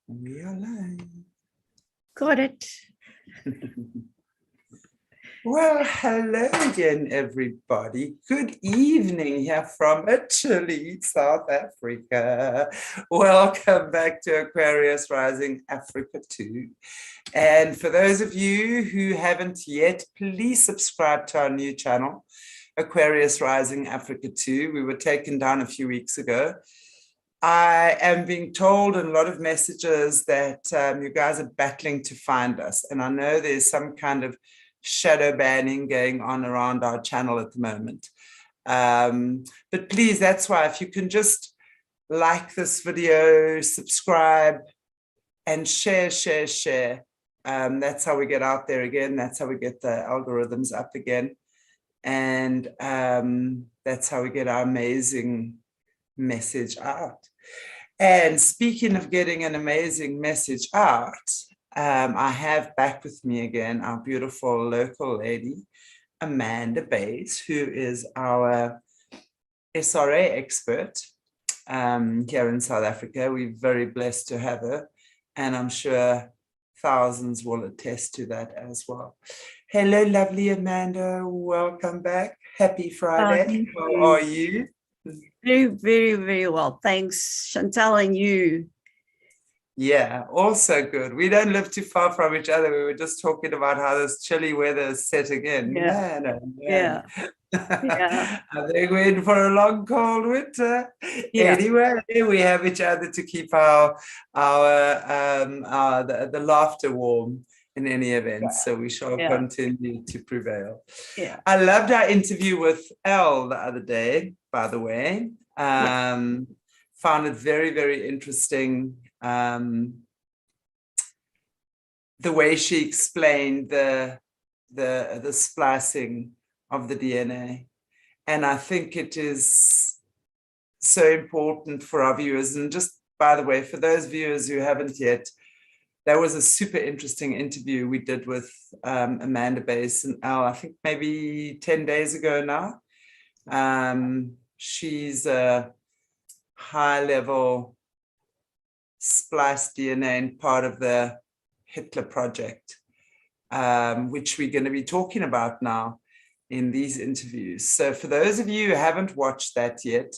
We are live. Got it. Well, hello again, everybody. Good evening here from Chile, South Africa. Welcome back to Aquarius Rising Africa 2. And for those of you who haven't yet, please subscribe to our new channel, Aquarius Rising Africa 2. We were taken down a few weeks ago. I am being told in a lot of messages that you guys are battling to find us. And I know there's some kind of shadow banning going on around our channel at the moment. But please, that's why if you can just like this video, subscribe, and share. That's how we get out there again. That's how we get the algorithms up again. And that's how we get our amazing message out. And speaking of getting an amazing message out, I have back with me again our beautiful local lady, Amanda Bays, who is our SRA expert here in South Africa. We're very blessed to have her, and I'm sure thousands will attest to that as well. Hello, lovely Amanda. Welcome back. Happy Friday. How are you? Very, very, very well. Thanks, Chantal, and you. Yeah, also good. We don't live too far from each other. We were just talking about how this chilly weather is setting in. Yeah. Man, oh man. Yeah. Yeah. I think we're in for a long, cold winter. Yeah. Anyway, we have each other to keep the laughter warm in any event. Yeah. So we shall continue to prevail. Yeah. I loved our interview with Elle the other day, by the way. Found it very, very interesting. The way she explained the splicing of the DNA. And I think it is so important for our viewers. And just by the way, for those viewers who haven't yet, that was a super interesting interview we did with Amanda Bass and Al, I think maybe 10 days ago now. She's a high-level spliced DNA and part of the Hitler project, which we're going to be talking about now in these interviews. So for those of you who haven't watched that yet,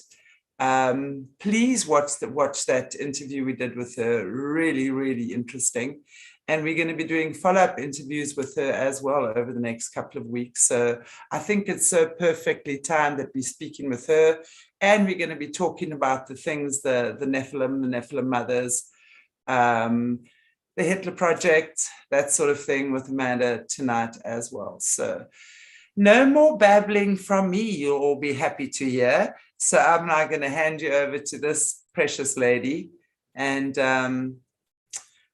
please watch that interview we did with her. Really, really interesting. And we're going to be doing follow-up interviews with her as well over the next couple of weeks. So I think it's so perfectly timed that we're speaking with her. And we're going to be talking about the things, the Nephilim mothers, the Hitler project, that sort of thing with Amanda tonight as well. So no more babbling from me, you'll all be happy to hear. So I'm now going to hand you over to this precious lady. And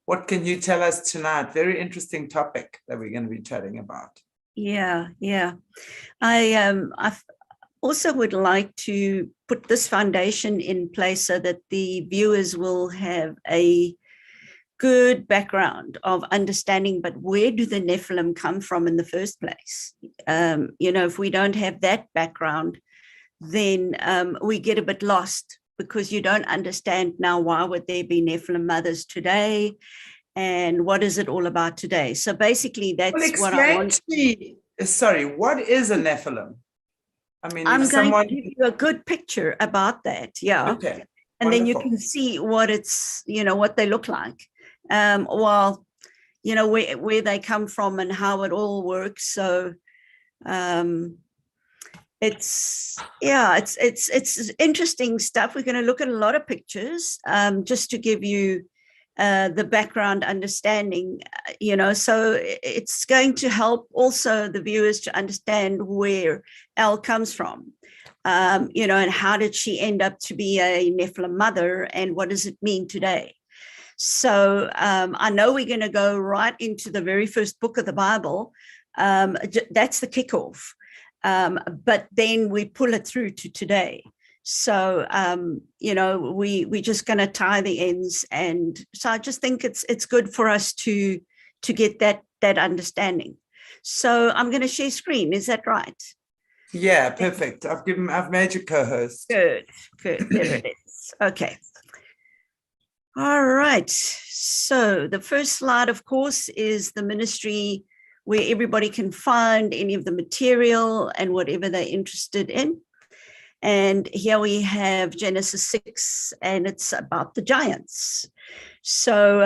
what can you tell us tonight? Very interesting topic that we're going to be chatting about. Yeah. I also would like to put this foundation in place so that the viewers will have a good background of understanding, but where do the Nephilim come from in the first place? If we don't have that background, then we get a bit lost because you don't understand now why would there be Nephilim mothers today and what is it all about today. So basically that's what I want. Sorry, what is a Nephilim? I mean, I'm going to give you a good picture about that. Yeah. Okay. And Wonderful. then you can see what it's, what they look like. Where they come from and how it all works. So it's interesting stuff. We're going to look at a lot of pictures just to give you the background understanding, so it's going to help also the viewers to understand where Elle comes from, and how did she end up to be a Nephilim mother and what does it mean today? So I know we're going to go right into the very first book of the Bible. That's the kickoff. But then we pull it through to today. So, we're just going to tie the ends. And so I just think it's good for us to get that understanding. So I'm going to share screen. Is that right? Yeah, perfect. I've made you co-host. Good. There it is. Okay. All right. So the first slide, of course, is the ministry where everybody can find any of the material and whatever they're interested in. And here we have Genesis 6, and it's about the giants. So,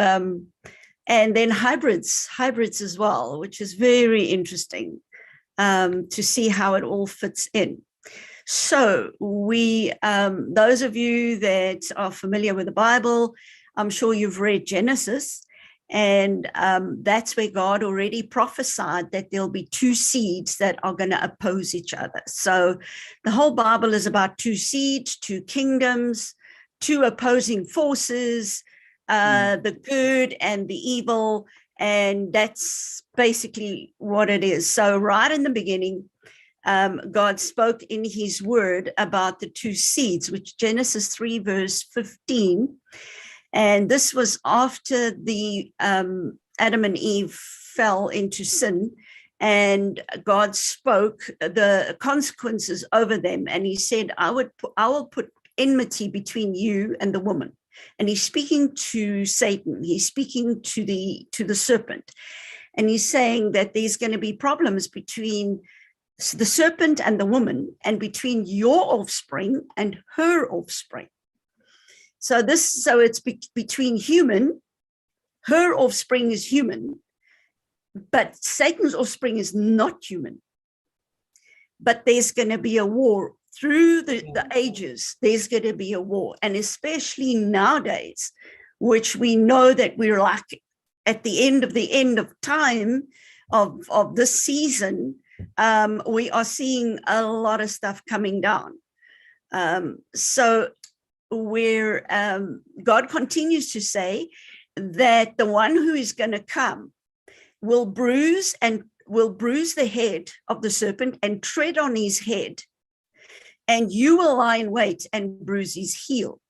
and then hybrids as well, which is very interesting to see how it all fits in. So we, those of you that are familiar with the Bible, I'm sure you've read Genesis, and that's where God already prophesied that there'll be two seeds that are going to oppose each other. So the whole Bible is about two seeds, two kingdoms, two opposing forces, the good and the evil. And that's basically what it is. So right in the beginning, God spoke in his word about the two seeds, which Genesis 3 verse 15. And this was after the Adam and Eve fell into sin, and God spoke the consequences over them. And he said, I will put enmity between you and the woman. And he's speaking to Satan. He's speaking to the serpent. And he's saying that there's going to be problems between the serpent and the woman, and between your offspring and her offspring. So it's between human, her offspring is human, but Satan's offspring is not human. But there's going to be a war through the ages. There's going to be a war, and especially nowadays, which we know that we're like at the end of time of this season. We are seeing a lot of stuff coming down. So where God continues to say that the one who is going to come will bruise the head of the serpent and tread on his head, and you will lie in wait and bruise his heel.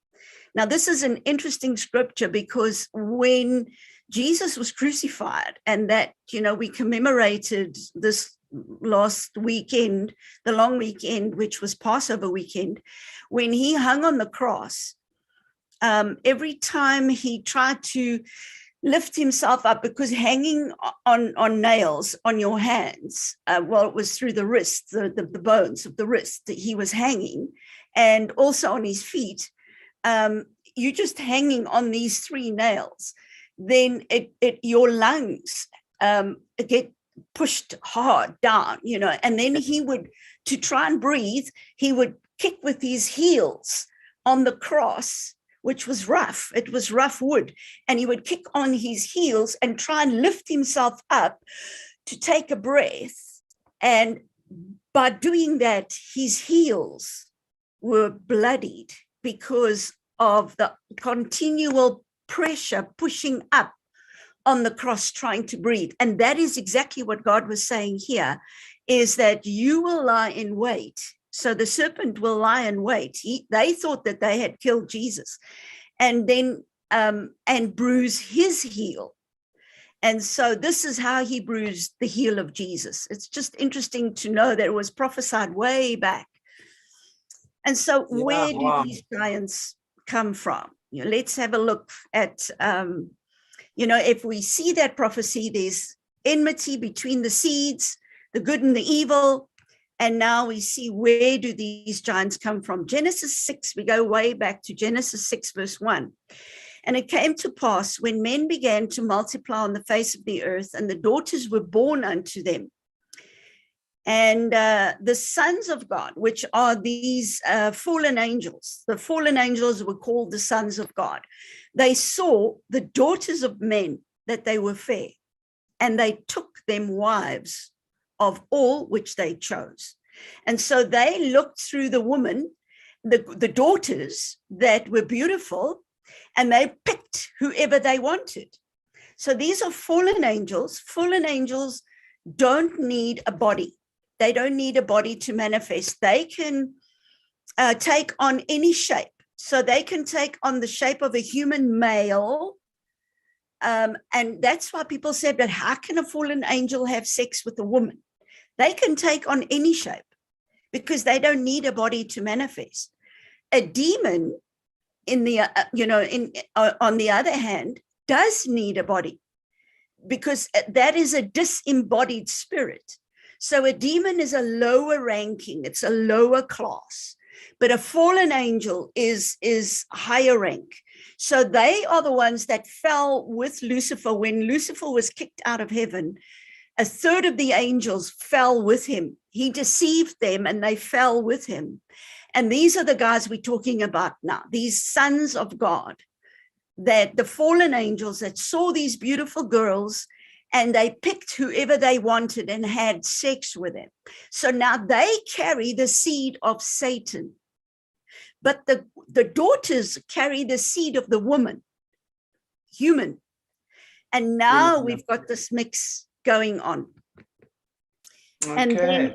Now, this is an interesting scripture, because when Jesus was crucified, and that, we commemorated this last weekend, the long weekend, which was Passover weekend, when he hung on the cross, every time he tried to lift himself up, because hanging on nails on your hands, it was through the wrist, the bones of the wrist that he was hanging, and also on his feet, you're just hanging on these three nails, then your lungs get pushed hard down, and then he would, to try and breathe, he would kick with his heels on the cross, which was rough. It was rough wood. And he would kick on his heels and try and lift himself up to take a breath. And by doing that, his heels were bloodied because of the continual pressure pushing up on the cross, trying to breathe. And that is exactly what God was saying here, is that you will lie in wait. So the serpent will lie in wait. They thought that they had killed Jesus, and then and bruise his heel. And so this is how he bruised the heel of Jesus. It's just interesting to know that it was prophesied way back. And so where do these giants come from? Let's have a look at, if we see that prophecy, there's enmity between the seeds, the good and the evil. And now we see, where do these giants come from? Genesis 6, we go way back to Genesis 6, verse 1. And it came to pass, when men began to multiply on the face of the earth, and the daughters were born unto them, and the sons of God, which are these fallen angels, the fallen angels were called the sons of God. They saw the daughters of men, that they were fair, and they took them wives of all which they chose. And so they looked through the woman, the daughters that were beautiful, and they picked whoever they wanted. So these are fallen angels. Fallen angels don't need a body. They don't need a body to manifest. They can take on any shape. So they can take on the shape of a human male. And that's why people said, that how can a fallen angel have sex with a woman? They can take on any shape, because they don't need a body to manifest. A demon in the on the other hand, does need a body, because that is a disembodied spirit. So a demon is a lower ranking, it's a lower class, but a fallen angel is higher rank. So they are the ones that fell with Lucifer. When Lucifer was kicked out of heaven, a third of the angels fell with him. He deceived them and they fell with him. And these are the guys we're talking about now, these sons of God, that the fallen angels that saw these beautiful girls and they picked whoever they wanted and had sex with them. So now they carry the seed of Satan. But the daughters carry the seed of the woman, human. And now we've got this mix going on. Okay. And then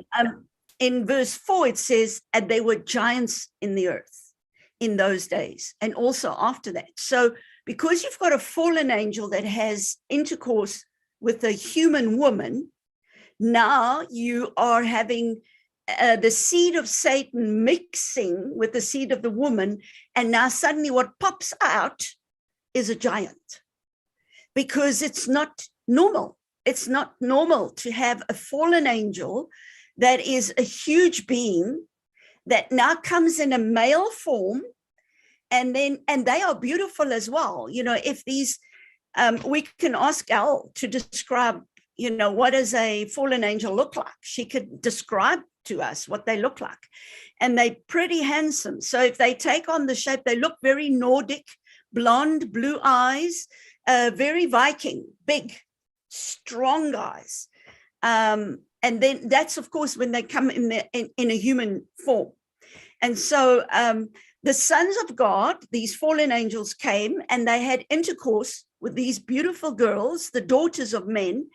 in verse 4, it says, and they were giants in the earth in those days, and also after that. So because you've got a fallen angel that has intercourse with a human woman, now you are having the seed of Satan mixing with the seed of the woman, and now suddenly what pops out is a giant, because it's not normal. It's not normal to have a fallen angel that is a huge being that now comes in a male form, and they are beautiful as well. You know, if these, we can ask Al to describe, you know, what does a fallen angel look like? She could describe to us what they look like, and they're pretty handsome. So if they take on the shape, they look very Nordic, blonde, blue eyes, very Viking, big, strong guys. And then that's, of course, when they come in a human form. And so the sons of God, these fallen angels, came and they had intercourse with these beautiful girls, the daughters of men,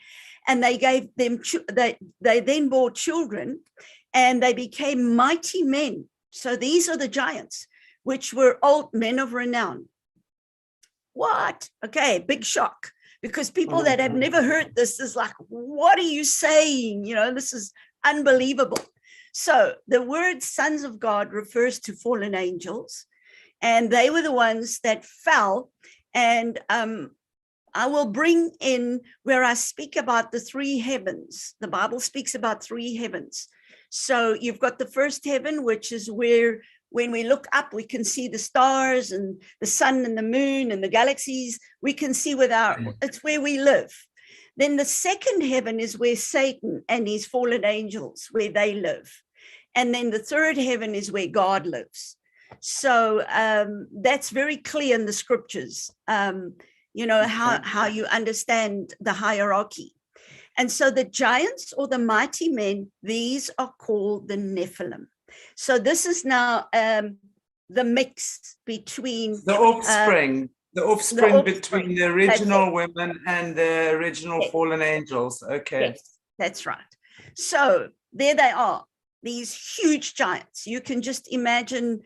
and they gave them, they then bore children, and they became mighty men. So these are the giants, which were old men of renown. What? Okay, big shock. Because people that have never heard this is like, what are you saying? You know, this is unbelievable. So the word sons of God refers to fallen angels, and they were the ones that fell. And I will bring in where I speak about the three heavens. The Bible speaks about three heavens. So you've got the first heaven, which is where when we look up, we can see the stars and the sun and the moon and the galaxies. We can see it's where we live. Then the second heaven is where Satan and his fallen angels, where they live. And then the third heaven is where God lives. So that's very clear in the scriptures, you know, how you understand the hierarchy. And so the giants or the mighty men, these are called the Nephilim. So this is now the mix between the offspring between the original women and the original fallen angels. Okay. Yes, that's right. So there they are, these huge giants. You can just imagine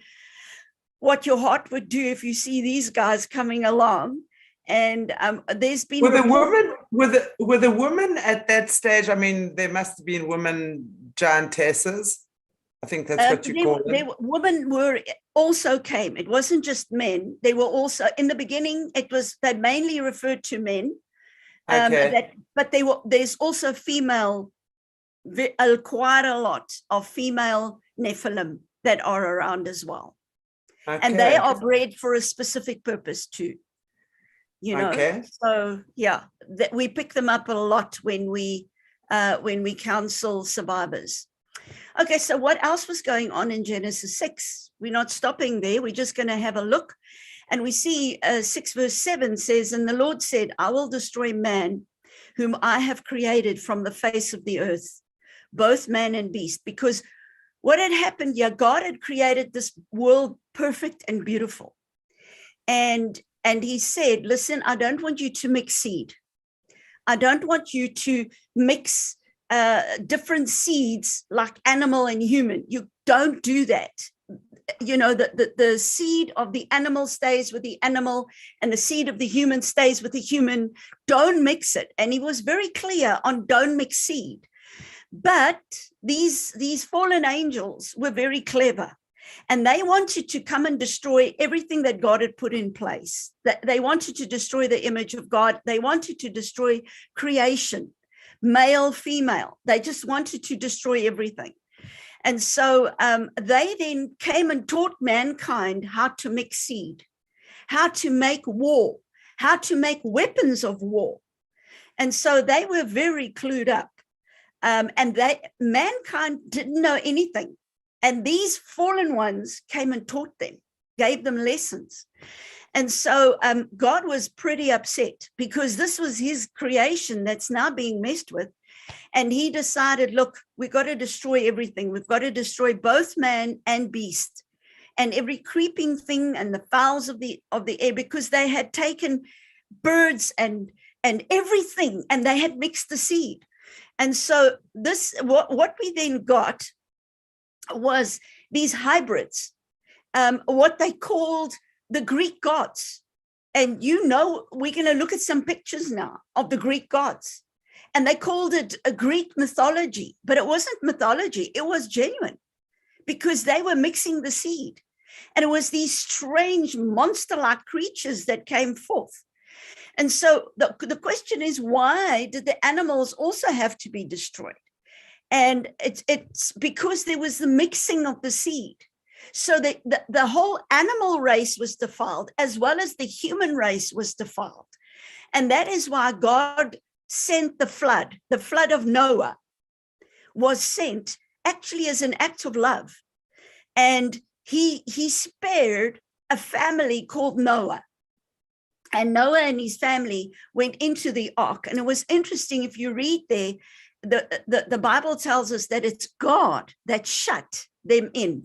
what your heart would do if you see these guys coming along. And there's been were the women at that stage. I mean, there must have been women giantesses. I think that's what you call them. Women also came. It wasn't just men. They were also, in the beginning, they mainly referred to men. Okay. But there's also female, quite a lot of female Nephilim that are around as well. Okay. And they are bred for a specific purpose too. You know, so yeah, we pick them up a lot when we counsel survivors. Okay, so what else was going on in Genesis 6? We're not stopping there. We're just going to have a look. And we see 6 verse 7 says, and the Lord said, I will destroy man, whom I have created from the face of the earth, both man and beast. Because what had happened, God had created this world perfect and beautiful. And he said, listen, I don't want you to mix seed. I don't want you to mix different seeds like animal and human. You don't do that. You know, the seed of the animal stays with the animal and the seed of the human stays with the human. Don't mix it. And he was very clear on don't mix seed. But these fallen angels were very clever. And they wanted to come and destroy everything that God had put in place. They wanted to destroy the image of God. They wanted to destroy creation, male, female. They just wanted to destroy everything. And so they then came and taught mankind how to mix seed, how to make war, how to make weapons of war. And so they were very clued up. And mankind didn't know anything. And these fallen ones came and taught them, gave them lessons. And so God was pretty upset because this was his creation that's now being messed with. And he decided, look, we've got to destroy everything. We've got to destroy both man and beast and every creeping thing and the fowls of the air, because they had taken birds and everything, and they had mixed the seed. And so this, what we then got was these hybrids, what they called the Greek gods. And we're going to look at some pictures now of the Greek gods. And they called it a Greek mythology, but it wasn't mythology. It was genuine because they were mixing the seed. And it was these strange monster-like creatures that came forth. And so the question is, why did the animals also have to be destroyed? And it's because there was the mixing of the seed. So the whole animal race was defiled, as well as the human race was defiled. And that is why God sent the flood of Noah was sent actually as an act of love. And he spared a family called Noah. And Noah and his family went into the ark. And it was interesting, if you read there, the Bible tells us that it's God that shut them in.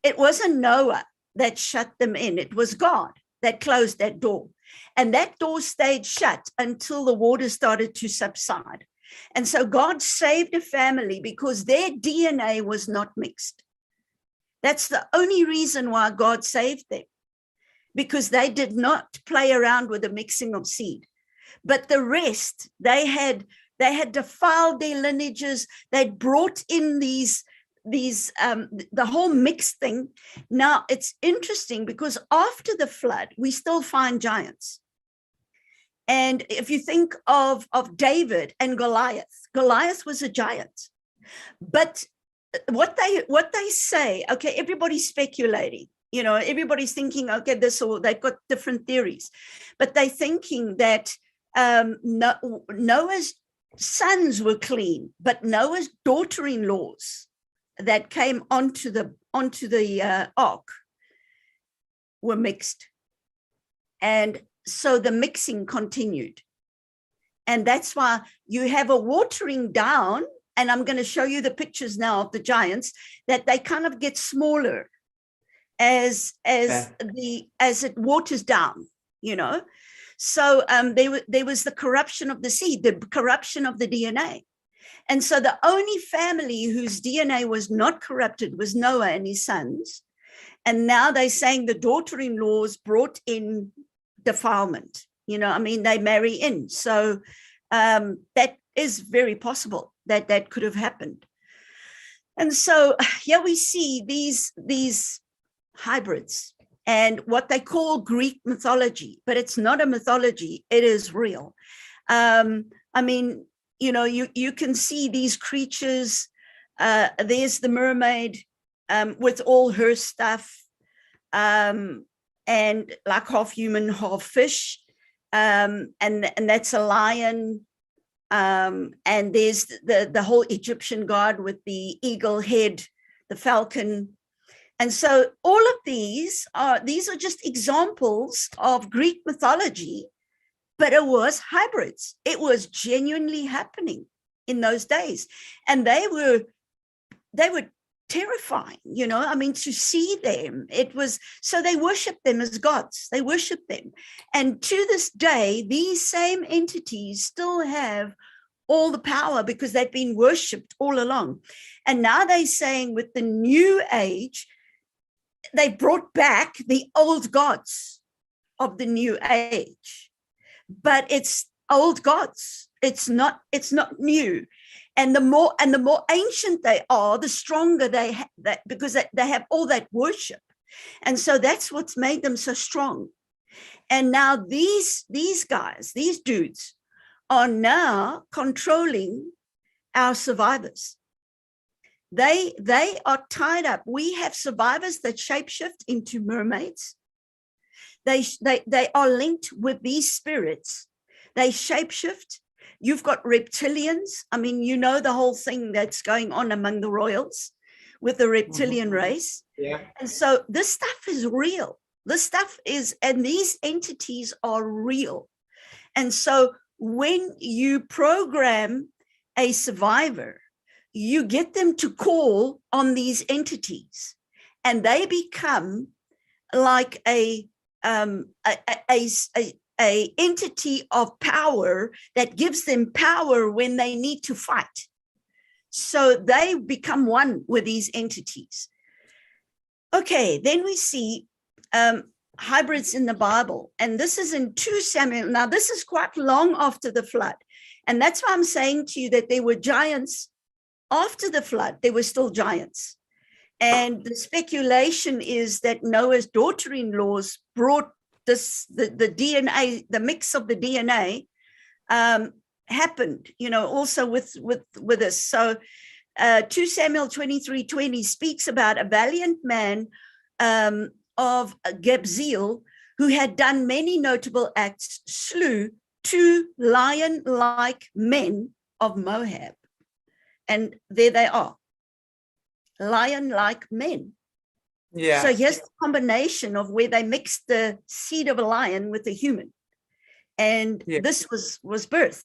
It wasn't Noah that shut them in. It was God that closed that door. And that door stayed shut until the water started to subside. And so God saved a family because their DNA was not mixed. That's the only reason why God saved them, because they did not play around with the mixing of seed. But the rest, they had defiled their lineages. They'd brought in the whole mixed thing. Now, it's interesting because after the flood, we still find giants. And if you think of David and Goliath was a giant. But what they say, okay, everybody's speculating. Everybody's thinking, okay, they've got different theories. But they're thinking that Noah's sons were clean, but Noah's daughter-in-laws that came onto the ark were mixed. And so the mixing continued. And that's why you have a watering down, and I'm going to show you the pictures now of the giants, that they kind of get smaller as it waters down, So there was the corruption of the seed, the corruption of the DNA. And so the only family whose DNA was not corrupted was Noah and his sons. And now they're saying the daughter-in-laws brought in defilement. They marry in. So that is very possible that could have happened. And so here we see these hybrids and what they call Greek mythology, but it's not a mythology. It is real. You can see these creatures. There's the mermaid with all her stuff, and like half human, half fish, and that's a lion. And there's the whole Egyptian god with the eagle head, the falcon. And so all of these are just examples of Greek mythology, but it was hybrids. It was genuinely happening in those days. And they were terrifying, to see them. So they worshiped them as gods. They worshiped them. And to this day, these same entities still have all the power because they've been worshipped all along. And now they're saying with the new age, they brought back the old gods of the new age, but it's old gods. It's not new. And the more ancient they are, the stronger because they have all that worship. And so that's what's made them so strong. And now these guys, these dudes, are now controlling our survivors. They are tied up. We have survivors that shapeshift into mermaids. They are linked with these spirits. They shapeshift. You've got reptilians. I mean, you know the whole thing that's going on among the royals with the reptilian race. Yeah. And so this stuff is real. This stuff is, and these entities are real. And so when you program a survivor, you get them to call on these entities, and they become like a entity of power that gives them power when they need to fight. So they become one with these entities. Okay, then we see hybrids in the Bible, and this is in 2 Samuel. Now, this is quite long after the flood, and that's why I'm saying to you that there were giants after the flood. There were still giants, and the speculation is that Noah's daughter-in-laws brought this, the DNA, the mix of the DNA happened, you know, also with us. So 2 Samuel 23:20 speaks about a valiant man of Gebzeel, who had done many notable acts, slew 2 lion-like men of Moab. And there they are, lion-like men. Yeah. So here's the combination of where they mixed the seed of a lion with a human. And this was birthed.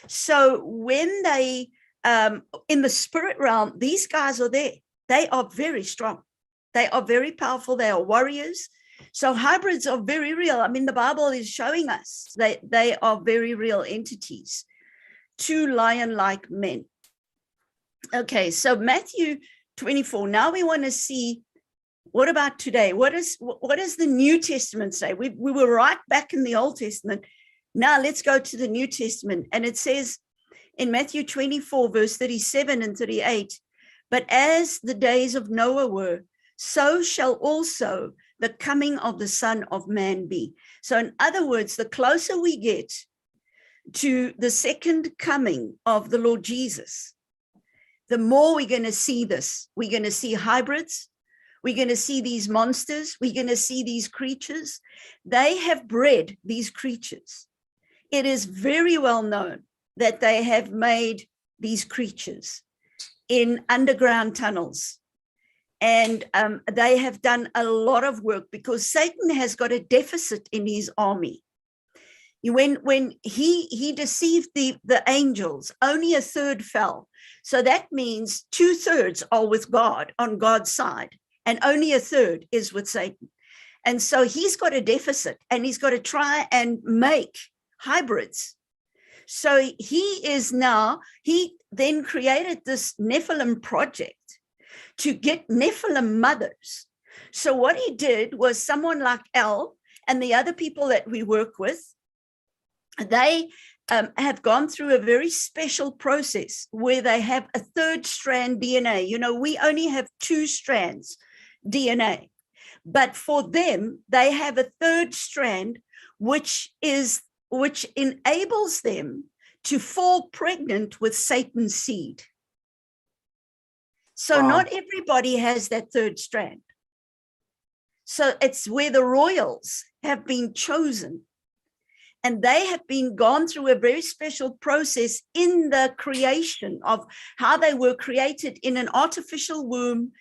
So when they, in the spirit realm, these guys are there. They are very strong. They are very powerful. They are warriors. So hybrids are very real. I mean, the Bible is showing us that they are very real entities. 2 lion-like men. Okay, so Matthew 24. Now we want to see, what about today? What does the New Testament say? We were right back in the Old Testament. Now let's go to the New Testament. And it says in Matthew 24, verse 37 and 38, but as the days of Noah were, so shall also the coming of the Son of Man be. So in other words, the closer we get to the second coming of the Lord Jesus, the more we're going to see this. We're going to see hybrids. We're going to see these monsters. We're going to see these creatures. They have bred these creatures. It is very well known that they have made these creatures in underground tunnels. And they have done a lot of work because Satan has got a deficit in his army. When he deceived the angels, only 1/3 fell. So that means 2/3 are with God, on God's side, and only 1/3 is with Satan. And so he's got a deficit, and he's got to try and make hybrids. So he then created this Nephilim project to get Nephilim mothers. So what he did was, someone like El and the other people that we work with, they have gone through a very special process where they have a 3rd strand DNA. You know, we only have 2 strands DNA, but for them, they have a 3rd strand, which enables them to fall pregnant with Satan's seed. So not everybody has that 3rd strand. So it's where the royals have been chosen. And they have been gone through a very special process in the creation of how they were created in an artificial womb,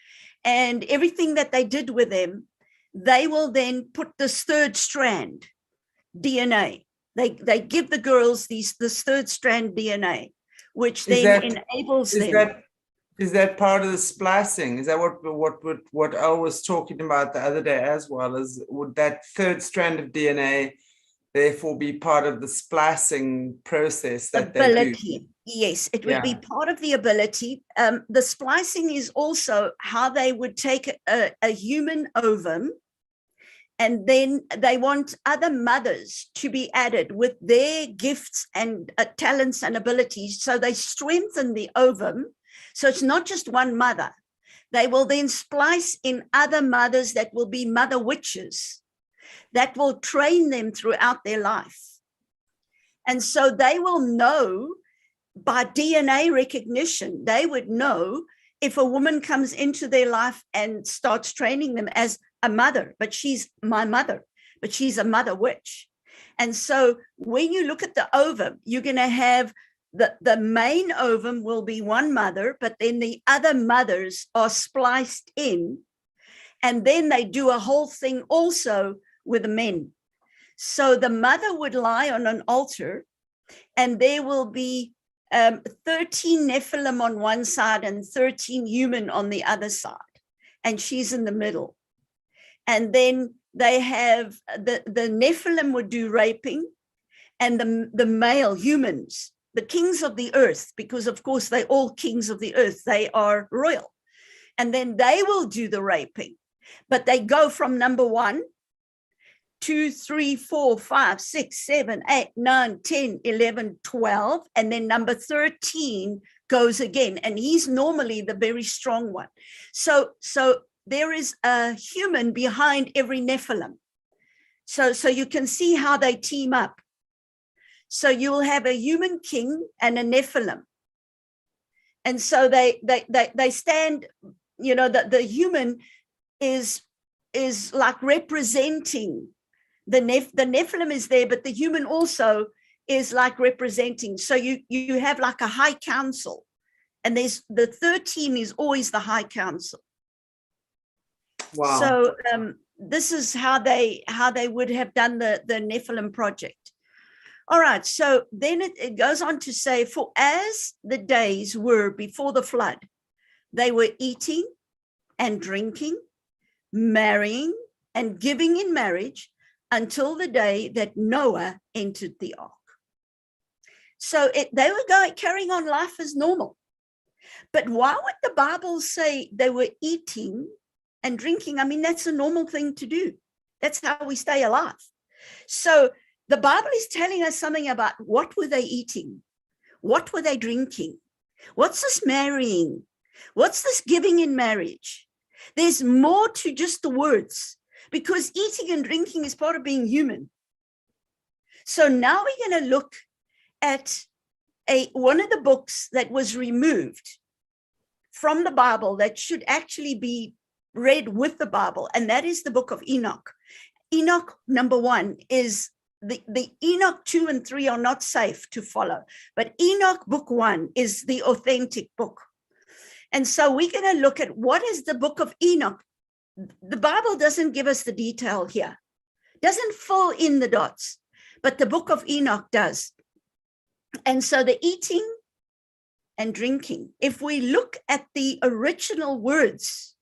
and everything that they did with them. They will then put this 3rd strand DNA. They give the girls this 3rd strand DNA, which then enables them. Is that part of the splicing? Is that what I was talking about the other day as well? Would that 3rd strand of DNA therefore be part of the splicing process that they do? Yes, it would be part of the ability. The splicing is also how they would take a human ovum And then they want other mothers to be added with their gifts and talents and abilities. So they strengthen the ovum. So it's not just one mother. They will then splice in other mothers that will be mother witches that will train them throughout their life. And so they will know by DNA recognition, they would know if a woman comes into their life and starts training them as a mother, but she's my mother, but she's a mother witch. And so when you look at the ovum, you're going to have the main ovum will be one mother, but then the other mothers are spliced in. And then they do a whole thing also with the men. So the mother would lie on an altar, and there will be 13 Nephilim on one side and 13 human on the other side. And she's in the middle. And then they have the Nephilim would do raping, and the male humans, the kings of the earth, because of course they're all kings of the earth, they are royal. And then they will do the raping. But they go from number 1, 2, 3, 4, 5, 6, 7, 8, 9, 10, 11, 12. And then number 13 goes again. And he's normally the very strong one. So there is a human behind every Nephilim. So you can see how they team up. So you will have a human king and a Nephilim. And so they stand, you know, the human is like representing the Nephilim is there, but the human also is like representing. So you have like a high council, and there's the 13 is always the high council. Wow. So this is how they would have done the Nephilim project. All right, so then it goes on to say, for as the days were before the flood, they were eating and drinking, marrying and giving in marriage until the day that Noah entered the ark. So they were carrying on life as normal. But why would the Bible say they were eating and drinking? I mean, that's a normal thing to do. That's how we stay alive. So the Bible is telling us something about what were they eating? What were they drinking? What's this marrying? What's this giving in marriage? There's more to just the words, because eating and drinking is part of being human. So now we're going to look at one of the books that was removed from the Bible that should actually be read with the Bible, and that is the Book of Enoch. Enoch, number 1, is the Enoch 2 and 3 are not safe to follow, but Enoch book 1 is the authentic book. And so we're going to look at what is the Book of Enoch. The Bible doesn't give us the detail here, doesn't fill in the dots, but the Book of Enoch does. And so the eating and drinking, if we look at the original words,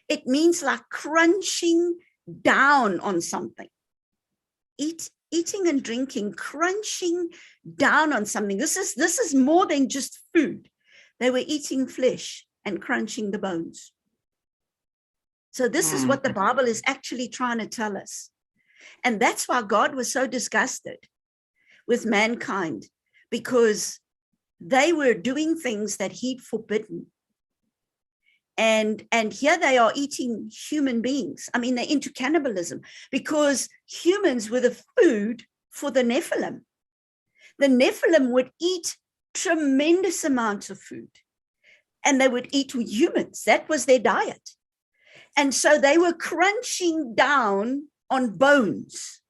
it means like crunching down on something. Eating and drinking, crunching down on something. This is more than just food. They were eating flesh and crunching the bones. So this is what the Bible is actually trying to tell us. And that's why God was so disgusted with mankind, because they were doing things that he'd forbidden. And here they are eating human beings. I mean, they're into cannibalism, because humans were the food for the Nephilim. The Nephilim would eat tremendous amounts of food, and they would eat with humans. That was their diet. And so they were crunching down on bones.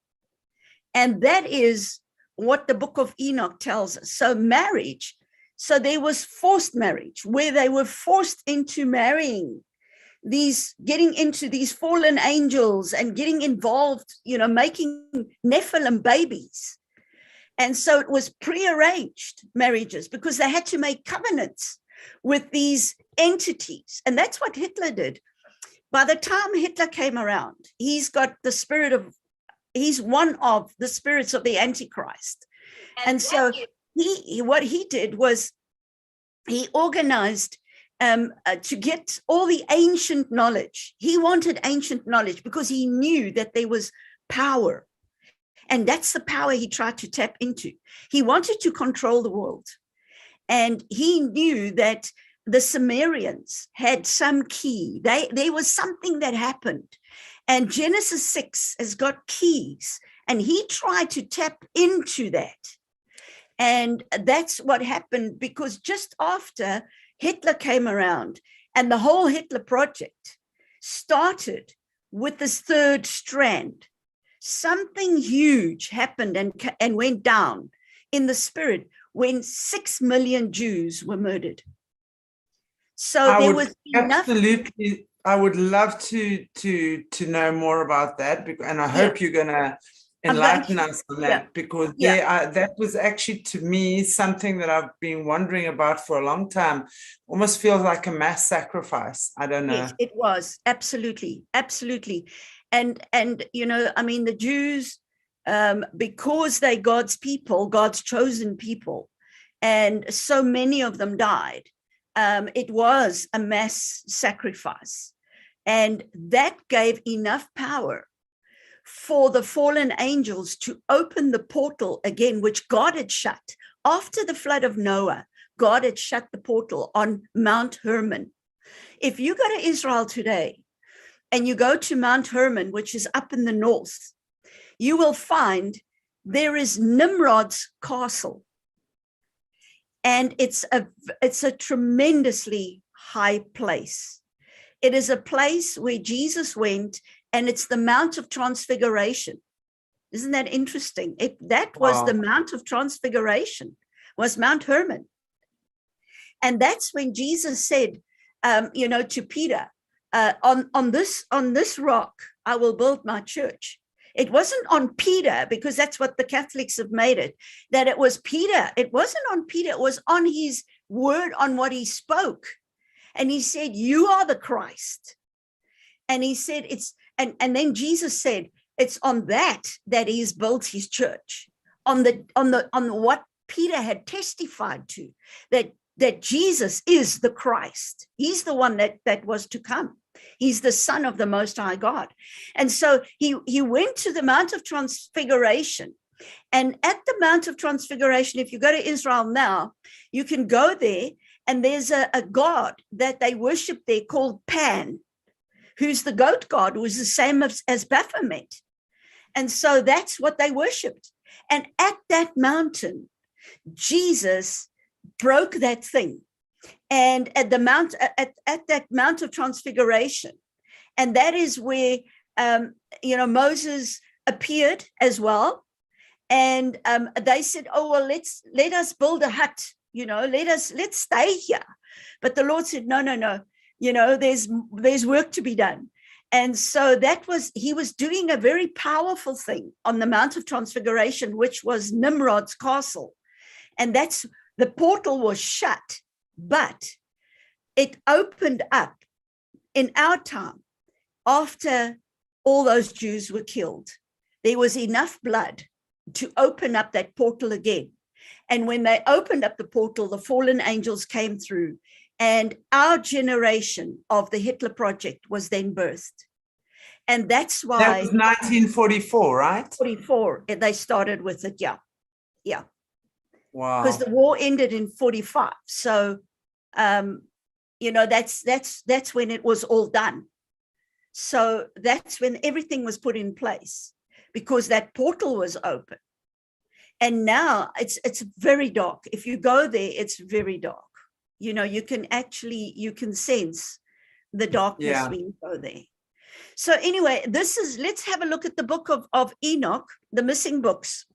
And that is what the Book of Enoch tells us. So marriage, so there was forced marriage, where they were forced into marrying getting into these fallen angels and getting involved, making Nephilim babies. And so it was prearranged marriages, because they had to make covenants with these entities. And that's what Hitler did. By the time Hitler came around, he's one of the spirits of the Antichrist. And so what he did was he organized to get all the ancient knowledge. He wanted ancient knowledge because he knew that there was power. And that's the power he tried to tap into. He wanted to control the world. And he knew that the Sumerians had some key. There was something that happened. And Genesis 6 has got keys. And he tried to tap into that. And that's what happened, because just after Hitler came around, and the whole Hitler project started with this third strand, something huge happened and went down in the spirit when 6 million Jews were murdered. So there was enough. Absolutely, I would love to know more about that, and I hope you're going to enlighten us on that, because that was actually, to me, something that I've been wondering about for a long time. Almost feels like a mass sacrifice. I don't know. Yes, it was. Absolutely. And I mean, the Jews, because they're God's people, God's chosen people, and so many of them died, it was a mass sacrifice. And that gave enough power for the fallen angels to open the portal again, which God had shut. After the flood of Noah, God had shut the portal on Mount Hermon. If you go to Israel today and you go to Mount Hermon, which is up in the north, you will find there is Nimrod's castle. And it's a tremendously high place. It is a place where Jesus went, and it's the Mount of Transfiguration. Isn't that interesting? That was the Mount of Transfiguration, was Mount Hermon. And that's when Jesus said, to Peter, on this rock, I will build my church. It wasn't on Peter, because that's what the Catholics have made it, that it was Peter. It wasn't on Peter. It was on his word, on what he spoke. And he said, you are the Christ. And he said, and then Jesus said, it's on that he's built his church, on what Peter had testified to, that Jesus is the Christ. He's the one that was to come. He's the Son of the Most High God. And so he went to the Mount of Transfiguration. And at the Mount of Transfiguration, if you go to Israel now, you can go there, and there's a god that they worship there called Pan, who's the goat god, who is the same as Baphomet. And so that's what they worshipped. And at that mountain, Jesus broke that thing. And at that Mount of Transfiguration, and that is where Moses appeared as well. And they said, oh, well, let us build a hut, let's stay here. But the Lord said, no, there's work to be done. And so he was doing a very powerful thing on the Mount of Transfiguration, which was Nimrod's castle. And the portal was shut, but it opened up in our time after all those Jews were killed. There was enough blood to open up that portal again. And when they opened up the portal, the fallen angels came through, and our generation of the Hitler Project was then birthed. And that's why... That was 1944, right? 44, they started with it, yeah. Wow. Because the war ended in 45. So, that's when it was all done. So that's when everything was put in place, because that portal was open. And now it's very dark. If you go there, it's very dark. You can sense the darkness when you go there. So anyway, let's have a look at the book of Enoch, the missing books.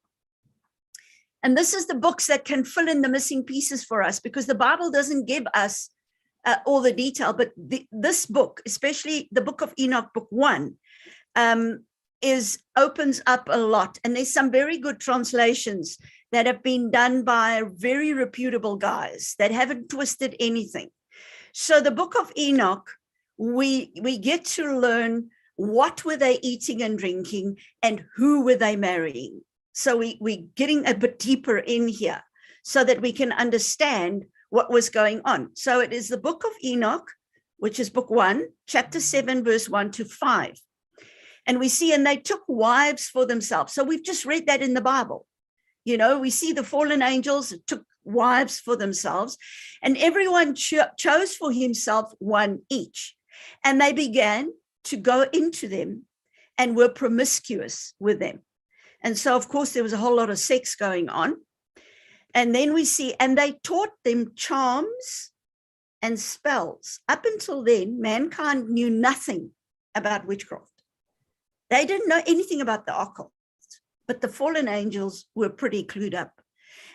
And this is the books that can fill in the missing pieces for us, because the Bible doesn't give us all the detail, but this book, especially the Book of Enoch, book 1, opens up a lot. And there's some very good translations that have been done by very reputable guys that haven't twisted anything. So the Book of Enoch, we get to learn what were they eating and drinking, and who were they marrying. So we're getting a bit deeper in here so that we can understand what was going on. So it is the Book of Enoch, which is book 1, chapter 7, verse 1 to 5. And we see, and they took wives for themselves. So we've just read that in the Bible. You know, we see the fallen angels took wives for themselves, and everyone chose for himself one each. And they began to go into them and were promiscuous with them. And so, of course, there was a whole lot of sex going on. And then we see, and they taught them charms and spells. Up until then, mankind knew nothing about witchcraft. They didn't know anything about the occult, but the fallen angels were pretty clued up.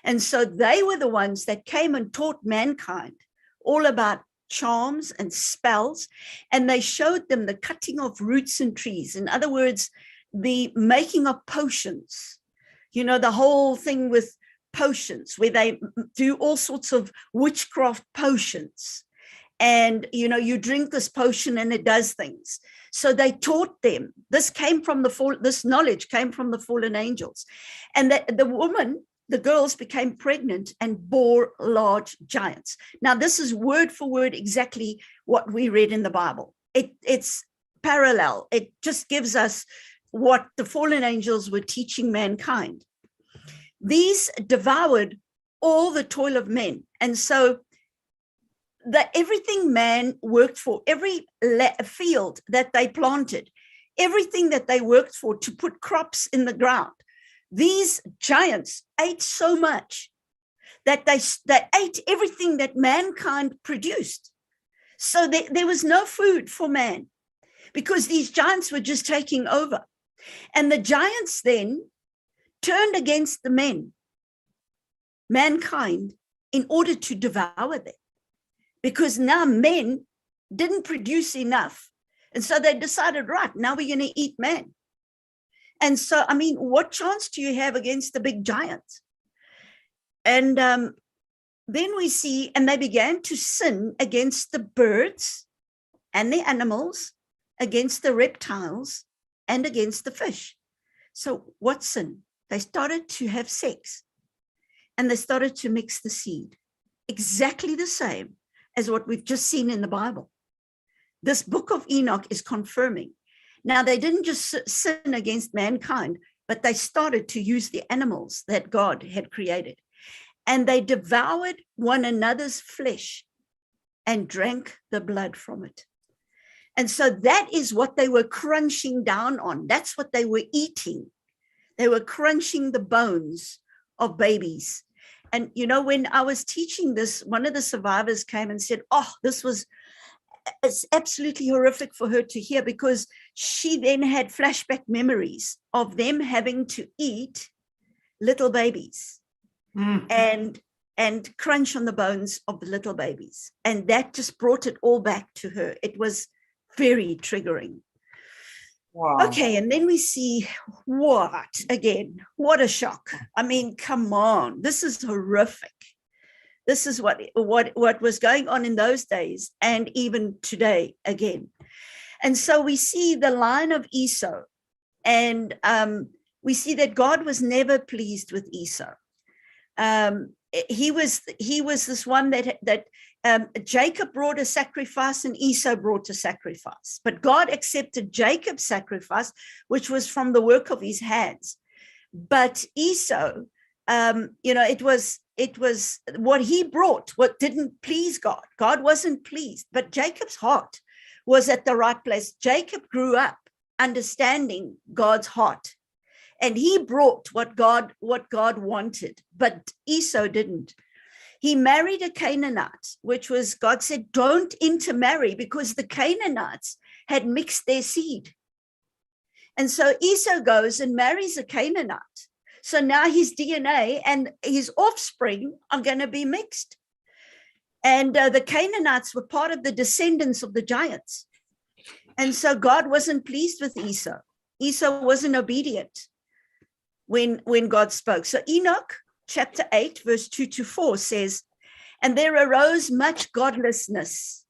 And so they were the ones that came and taught mankind all about charms and spells. And they showed them the cutting of roots and trees. In other words, the making of potions, you know, the whole thing with potions where they do all sorts of witchcraft potions. And, you know, you drink this potion and it does things. So they taught them. This knowledge came from the fallen angels. And the girls became pregnant and bore large giants. Now, this is word for word exactly what we read in the Bible. It's parallel. It just gives us what the fallen angels were teaching mankind. These devoured all the toil of men. And so that everything man worked for, every field that they planted, everything that they worked for to put crops in the ground, these giants ate so much that they ate everything that mankind produced. So there was no food for man because these giants were just taking over. And the giants then turned against the mankind, in order to devour them. Because now men didn't produce enough. And so they decided, right, now we're going to eat man. And so, I mean, what chance do you have against the big giants? And then we see, and they began to sin against the birds and the animals, against the reptiles, and against the fish. So what sin? They started to have sex, and they started to mix the seed. Exactly the same as what we've just seen in the Bible. This Book of Enoch is confirming. Now, they didn't just sin against mankind, but they started to use the animals that God had created. And they devoured one another's flesh and drank the blood from it. And so that is what they were crunching down on. That's what they were eating. They were crunching the bones of babies. And, you know, when I was teaching this, one of the survivors came and said, oh, it's absolutely horrific for her to hear, because she then had flashback memories of them having to eat little babies and crunch on the bones of the little babies. And that just brought it all back to her. It was very triggering. Wow. Okay, and then we see what a shock. I mean, come on, this is horrific. This is what was going on in those days and even today again. And so we see the line of Esau, and we see that God was never pleased with Esau. He was this one that Jacob brought a sacrifice and Esau brought a sacrifice, but God accepted Jacob's sacrifice, which was from the work of his hands. But Esau, it was what he brought, what didn't please God. God wasn't pleased, but Jacob's heart was at the right place. Jacob grew up understanding God's heart, and he brought what God wanted, but Esau didn't. He married a Canaanite, which was, God said, don't intermarry, because the Canaanites had mixed their seed. And so Esau goes and marries a Canaanite. So now his DNA and his offspring are going to be mixed. And the Canaanites were part of the descendants of the giants. And so God wasn't pleased with Esau. Esau wasn't obedient when God spoke. So Enoch chapter 8, verse 2-4 says, and there arose much godlessness,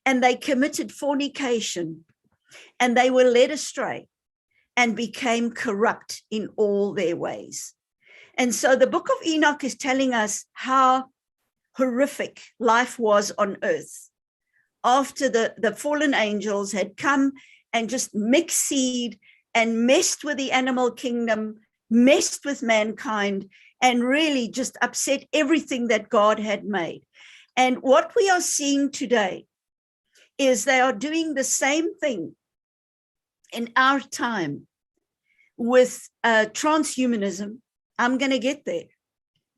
and they committed fornication, and they were led astray, and became corrupt in all their ways. And so the Book of Enoch is telling us how horrific life was on earth after the fallen angels had come and just mixed seed and messed with the animal kingdom, messed with mankind, and really just upset everything that God had made. And what we are seeing today is they are doing the same thing in our time with transhumanism. I'm going to get there.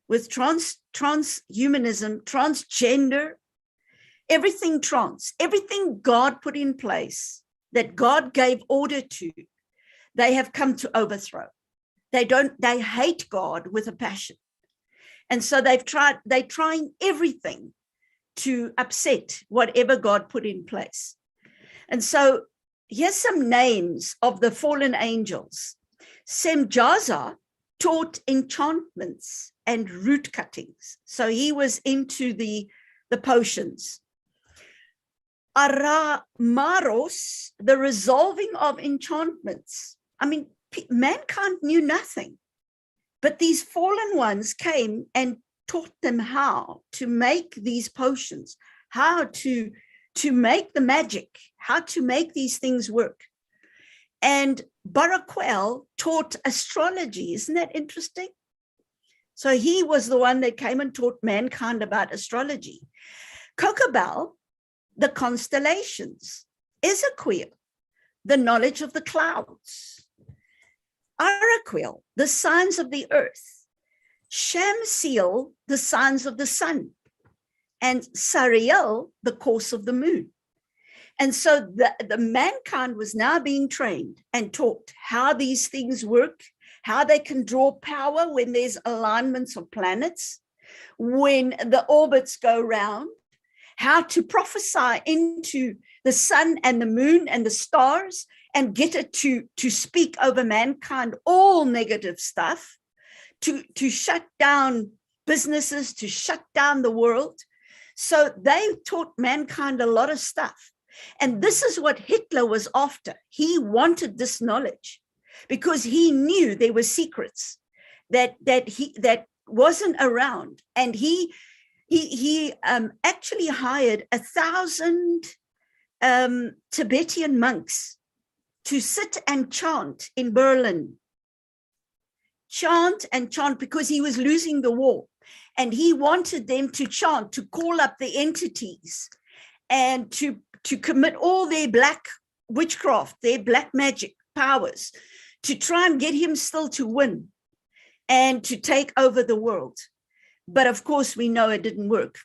With transhumanism, transgender, everything trans, everything God put in place that God gave order to, they have come to overthrow. They hate God with a passion. And so they're trying everything to upset whatever God put in place. And so here's some names of the fallen angels. Semjaza taught enchantments and root cuttings. So he was into the potions. Aramaros, the resolving of enchantments. I mean, mankind knew nothing, but these fallen ones came and taught them how to make these potions, how to make the magic, how to make these things work. And Baraquel taught astrology. Isn't that interesting? So he was the one that came and taught mankind about astrology. Kokobel, the constellations. Ezekiel, the knowledge of the clouds. Araquel, the signs of the earth. Shamsiel, the signs of the sun. And Sariel, the course of the moon. And so the mankind was now being trained and taught how these things work, how they can draw power when there's alignments of planets, when the orbits go round, how to prophesy into the sun and the moon and the stars and get it to speak over mankind, all negative stuff, to shut down businesses, to shut down the world. So they taught mankind a lot of stuff. And this is what Hitler was after. He wanted this knowledge because he knew there were secrets that wasn't around. And he actually hired 1,000 Tibetan monks to sit and chant in Berlin. Chant and chant because he was losing the war. And he wanted them to chant, to call up the entities and to commit all their black witchcraft, their black magic powers, to try and get him still to win and to take over the world. But of course, we know it didn't work.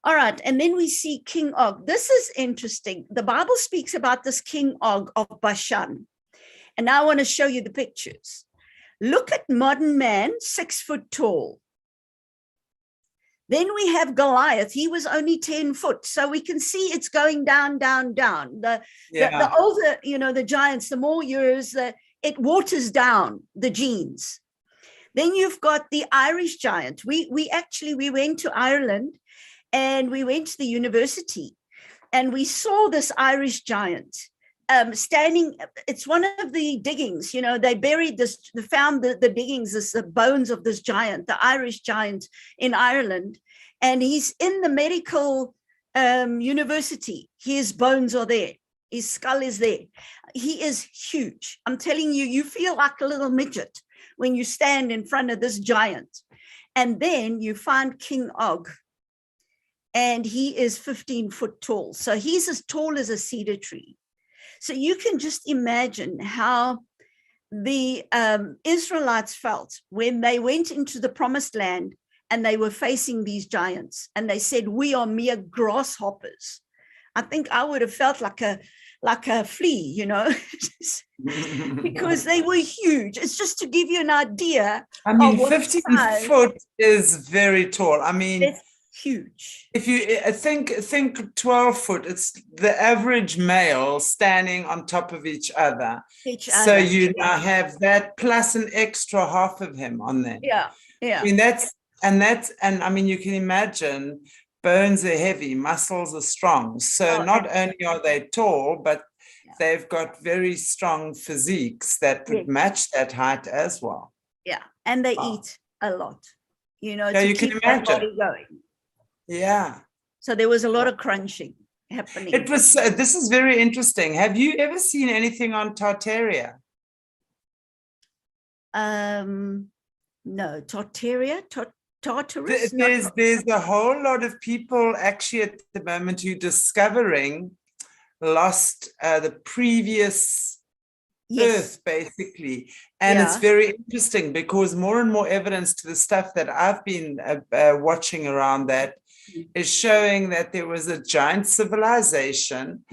All right, and then we see King Og. This is interesting. The Bible speaks about this King Og of Bashan. And now I want to show you the pictures. Look at modern man, 6 foot tall. Then we have Goliath. He was only 10 foot. So we can see it's going down, down, down. The older, the giants, the more years, it waters down the genes. Then you've got the Irish giant. We went to Ireland and we went to the university and we saw this Irish giant standing. It's one of the diggings, they buried this, they found the diggings, the bones of this giant, the Irish giant in Ireland. And he's in the medical university. His bones are there. His skull is there. He is huge. I'm telling you, you feel like a little midget when you stand in front of this giant. And then you find King Og, and he is 15 foot tall. So he's as tall as a cedar tree. So you can just imagine how the Israelites felt when they went into the promised land and they were facing these giants and they said, we are mere grasshoppers. I think I would have felt like a flea, because they were huge. It's just to give you an idea. I mean, 15 foot is very tall. I mean, it's huge. If you think 12 foot, it's the average male standing on top of each other. So you now have that plus an extra half of him on there. Yeah. I mean, and I mean, you can imagine bones are heavy, muscles are strong. So not only are they tall, but they've got very strong physiques that would match that height as well. Yeah. And they eat a lot. to you can keep that imagine. body going. Yeah. So there was a lot of crunching happening. It was, this is very interesting. Have you ever seen anything on Tartaria? No, Tartarus. There's a whole lot of people actually at the moment who discovering lost the previous Earth, basically. And it's very interesting because more and more evidence to the stuff that I've been watching around that is showing that there was a giant civilization,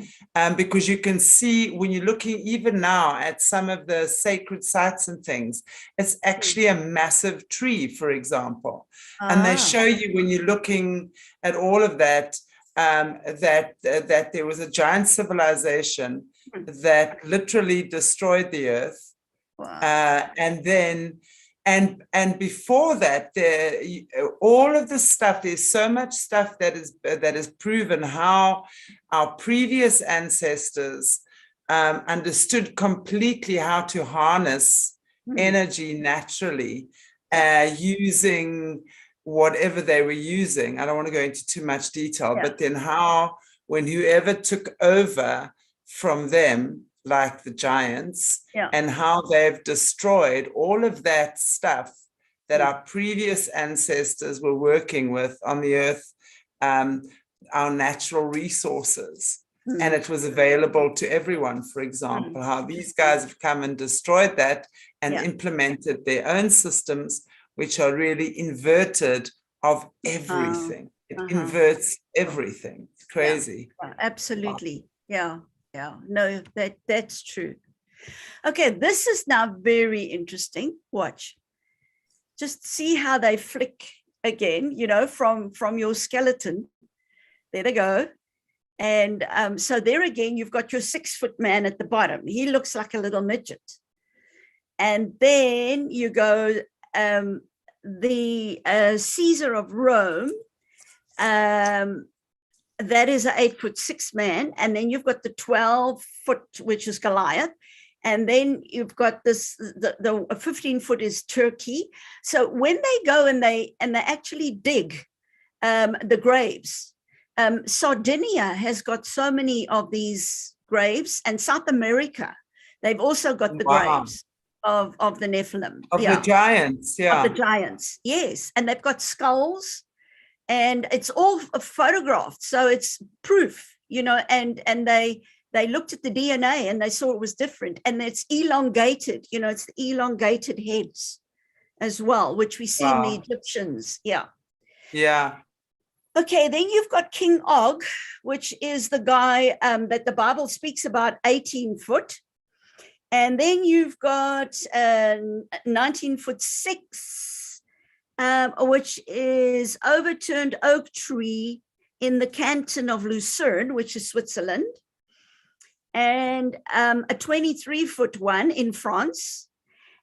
because you can see when you're looking even now at some of the sacred sites and things, it's actually a massive tree, for example. And they show you when you're looking at all of that, that there was a giant civilization that literally destroyed the earth. Wow. And before that, all of the stuff, there's so much stuff that is proven how our previous ancestors understood completely how to harness energy naturally, using whatever they were using. I don't want to go into too much detail, but then how, when whoever took over from them, like the giants, and how they've destroyed all of that stuff that our previous ancestors were working with on the earth, our natural resources. And it was available to everyone, for example, how these guys have come and destroyed that and implemented their own systems, which are really inverted of everything. It inverts everything. It's crazy. Absolutely. Yeah. No, that's true. Okay, this is now very interesting. Watch. Just see how they flick again, from your skeleton. There they go. And so there again, you've got your 6-foot man at the bottom. He looks like a little midget. And then you go, the Caesar of Rome, that is an 8'6" man. And then you've got the 12-foot, which is Goliath. And then you've got this, the 15-foot is Turkey. So when they go and they actually dig the graves, Sardinia has got so many of these graves, and South America, they've also got the graves of the Nephilim. Of the giants, Of the giants, yes. And they've got skulls. And it's all photographed, so it's proof, and they looked at the DNA and they saw it was different, and it's elongated, it's the elongated heads as well, which we see in the Egyptians. Okay, then you've got King Og, which is the guy that the Bible speaks about, 18 foot. And then you've got 19'6", which is overturned oak tree in the canton of Lucerne, which is Switzerland, and a 23-foot one in France,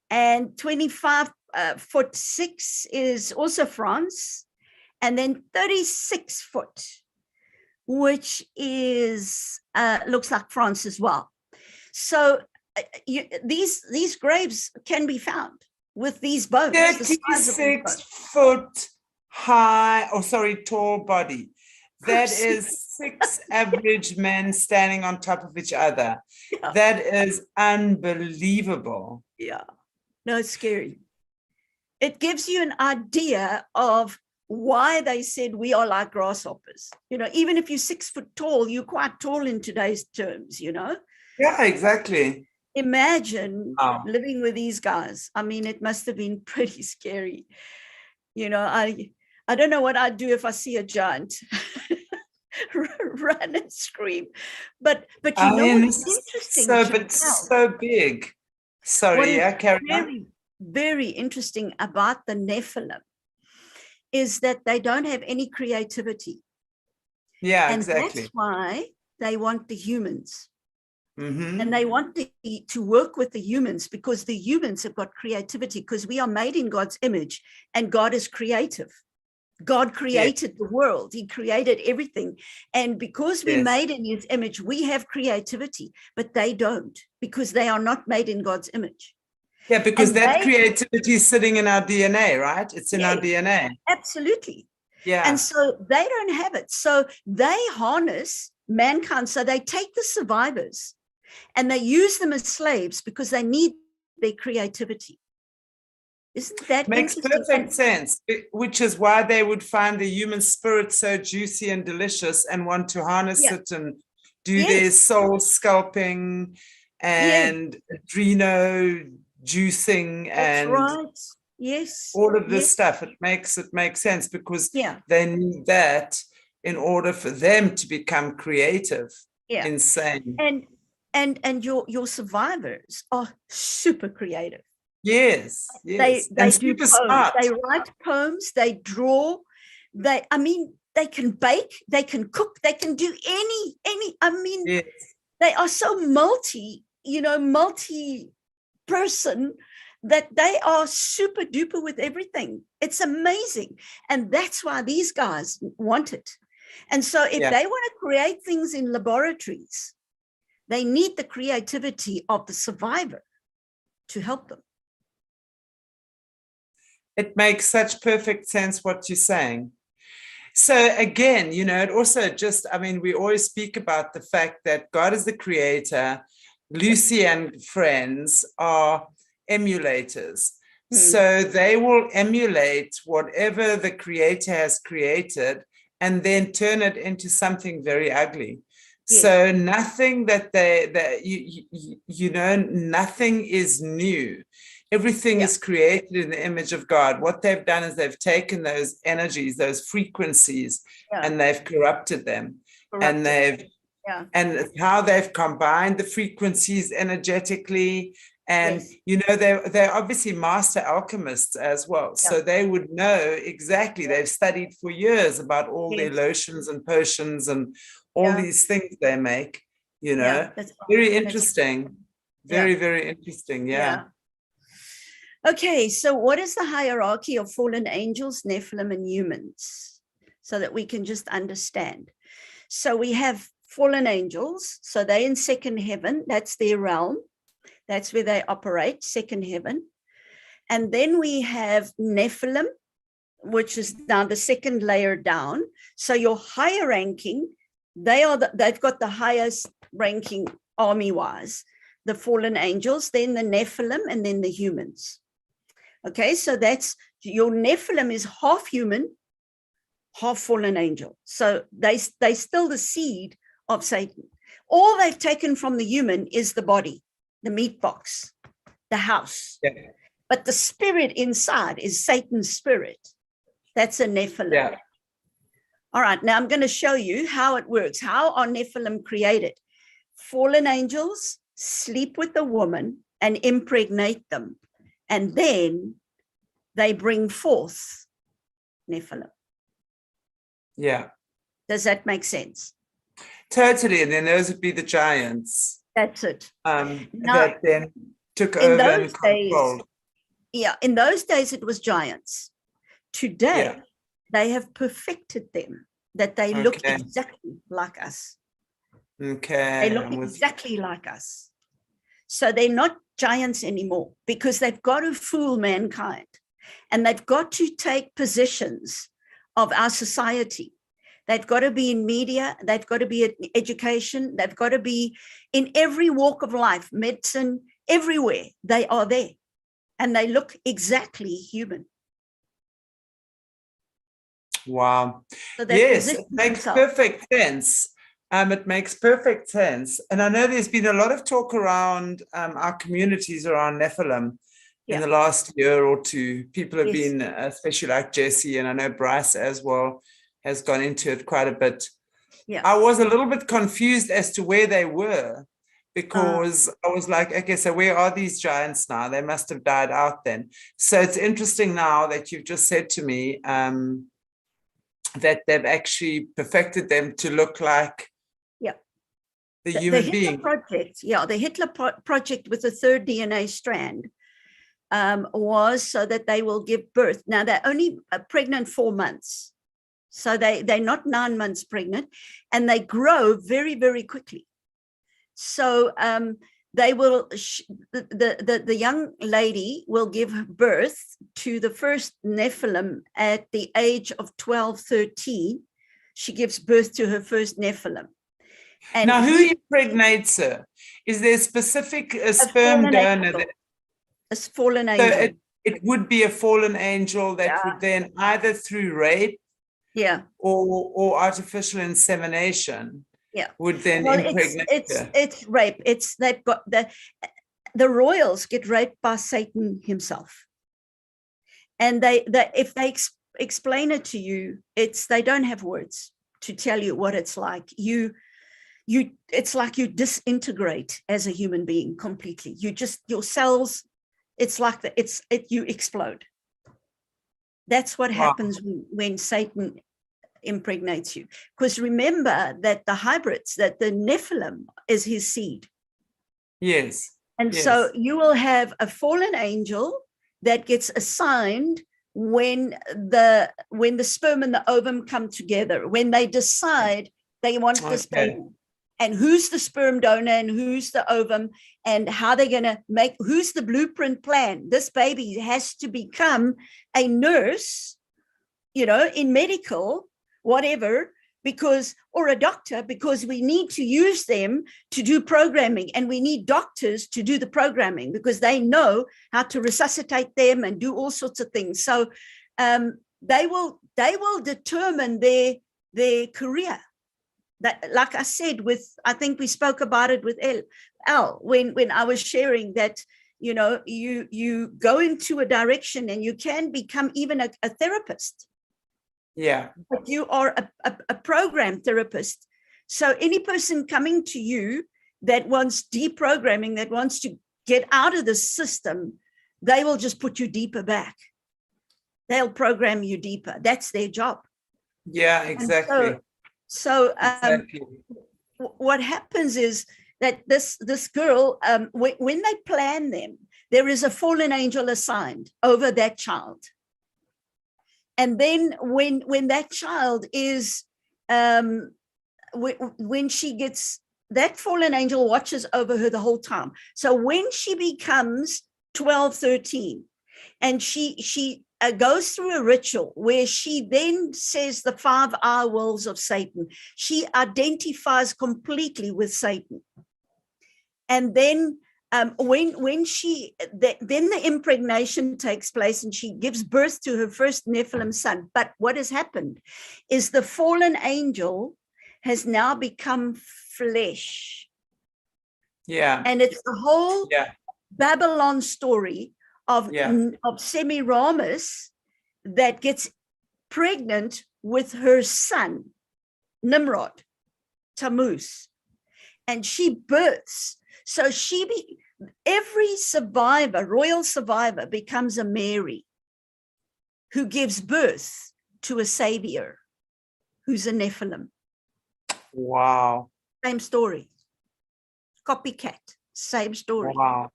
and 25'6" is also France, and then 36-foot, which is looks like France as well. So these graves can be found with these bones. 36-foot high, tall body. That is 6 average men standing on top of each other. That is unbelievable. No, it's scary. It gives you an idea of why they said we are like grasshoppers. Even if you're 6 foot tall, you're quite tall in today's terms, Yeah, exactly. Imagine living with these guys. I mean, it must have been pretty scary. I don't know what I'd do if I see a giant. Run and scream. But what's interesting. So big. Sorry, carry on. Very, very interesting about the Nephilim is that they don't have any creativity. Yeah, and exactly. That's why they want the humans. Mm-hmm. And they want to work with the humans because the humans have got creativity, because we are made in God's image and God is creative. God created the world. He created everything. And because we're made in his image, we have creativity, but they don't, because they are not made in God's image. Yeah, because And that creativity is sitting in our DNA, right? It's in our DNA. Absolutely. Yeah. And so they don't have it. So they harness mankind. So they take the survivors and they use them as slaves because they need their creativity. Isn't that Makes interesting? perfect sense, which is why they would find the human spirit so juicy and delicious and want to harness it and do their soul sculpting and adreno juicing and right. Yes. all of this stuff. It makes sense because they need that in order for them to become creative. Insane. And your survivors are super creative. Yes. They do poems. Smart. They write poems, they draw, they can bake, they can cook, they can do any they are so multi person that they are super duper with everything. It's amazing. And that's why these guys want it. And so if they want to create things in laboratories, they need the creativity of the survivor to help them. It makes such perfect sense what you're saying. So again, it also just, we always speak about the fact that God is the creator, Lucy and friends are emulators. So they will emulate whatever the creator has created and then turn it into something very ugly. So nothing nothing is new. Everything is created in the image of God. What they've done is they've taken those energies, those frequencies, and they've corrupted them. And and how they've combined the frequencies energetically. And, they're obviously master alchemists as well. So they would know exactly. They've studied for years about all their lotions and potions and all these things they make, Very interesting. Very, very interesting. Yeah. Okay, so what is the hierarchy of fallen angels, Nephilim, and humans? So that we can just understand. So we have fallen angels. So they're in second heaven. That's their realm. That's where they operate, second heaven. And then we have Nephilim, which is now the second layer down. So your higher ranking, they've got the highest ranking army-wise, the fallen angels, then the Nephilim, and then the humans. Okay, so that's your Nephilim is half human, half fallen angel. So they still the seed of Satan. All they've taken from the human is the body, the meat box, the house. But the spirit inside is Satan's spirit. That's a Nephilim. All right, now I'm going to show you how it works. How are Nephilim created? Fallen angels sleep with the woman and impregnate them. And then they bring forth Nephilim. Does that make sense? Totally. And then those would be the giants. That's it. That then took over and controlled. In those days it was giants. Today, they have perfected them, that they look exactly like us. They look exactly like us. So they're not giants anymore because they've got to fool mankind and they've got to take positions of our society. They've got to be in media. They've got to be in education. They've got to be in every walk of life, medicine, everywhere. They are there and they look exactly human. Wow. So yes, it makes perfect sense. It makes perfect sense. And I know there's been a lot of talk around our communities around Nephilim in the last year or two. People have been, especially like Jesse, and I know Bryce as well, has gone into it quite a bit. I was a little bit confused as to where they were because I was like, okay, so where are these giants now? They must have died out then. So it's interesting now that you've just said to me that they've actually perfected them to look like the human being. Project, the Hitler project with the third DNA strand was so that they will give birth. Now they're only pregnant 4 months. So they're not 9 months pregnant and they grow very, very quickly. So they will, the young lady will give birth to the first Nephilim at the age of 12, 13. She gives birth to her first Nephilim. And now, who impregnates her? Is there a specific sperm donor? A fallen angel. So it would be a fallen angel that would then either through rape or artificial insemination would then impregnate her. It's rape. They've got the royals get raped by Satan himself. And they if they explain it to you, they don't have words to tell you what it's like. It's like you disintegrate as a human being completely. Your cells, it's like you explode. That's what happens when Satan impregnates you. Because remember that the hybrids, that the Nephilim is his seed. Yes. And so you will have a fallen angel that gets assigned when the sperm and the ovum come together, when they decide they want this baby. And who's the sperm donor and who's the ovum, and how they're going to who's the blueprint plan. This baby has to become a nurse, in medical, whatever, or a doctor, because we need to use them to do programming, and we need doctors to do the programming because they know how to resuscitate them and do all sorts of things. So they will determine their career. That, like I said, I think we spoke about it with Al when I was sharing that, you go into a direction and you can become even a therapist. Yeah. But you are a program therapist. So any person coming to you that wants deprogramming, that wants to get out of the system, they will just put you deeper back. They'll program you deeper. That's their job. Yeah, exactly. So what happens is that this girl, when they plan them, there is a fallen angel assigned over that child. And then when that child is, when she gets, that fallen angel watches over her the whole time. So when she becomes 12, 13, and she goes through a ritual where she then says the 5 I wills of Satan. She identifies completely with Satan. And then when then the impregnation takes place and she gives birth to her first Nephilim son. But what has happened is the fallen angel has now become flesh. Yeah. And it's the whole Babylon story of Semiramis that gets pregnant with her son, Nimrod, Tammuz, and she births. So every survivor, royal survivor, becomes a Mary who gives birth to a savior who's a Nephilim. Wow. Same story. Copycat, same story. Wow.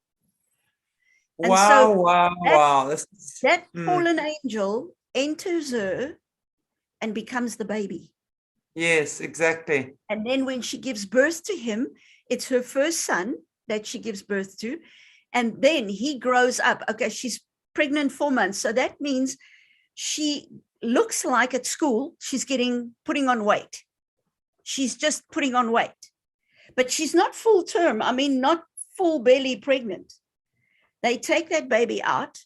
And wow. That fallen angel enters her and becomes the baby. Yes, exactly. And then when she gives birth to him, it's her first son that she gives birth to. And then he grows up. Okay, she's pregnant 4 months. So that means she looks like at school, she's putting on weight. She's just putting on weight. But she's not full term. I mean, not full belly pregnant. They take that baby out,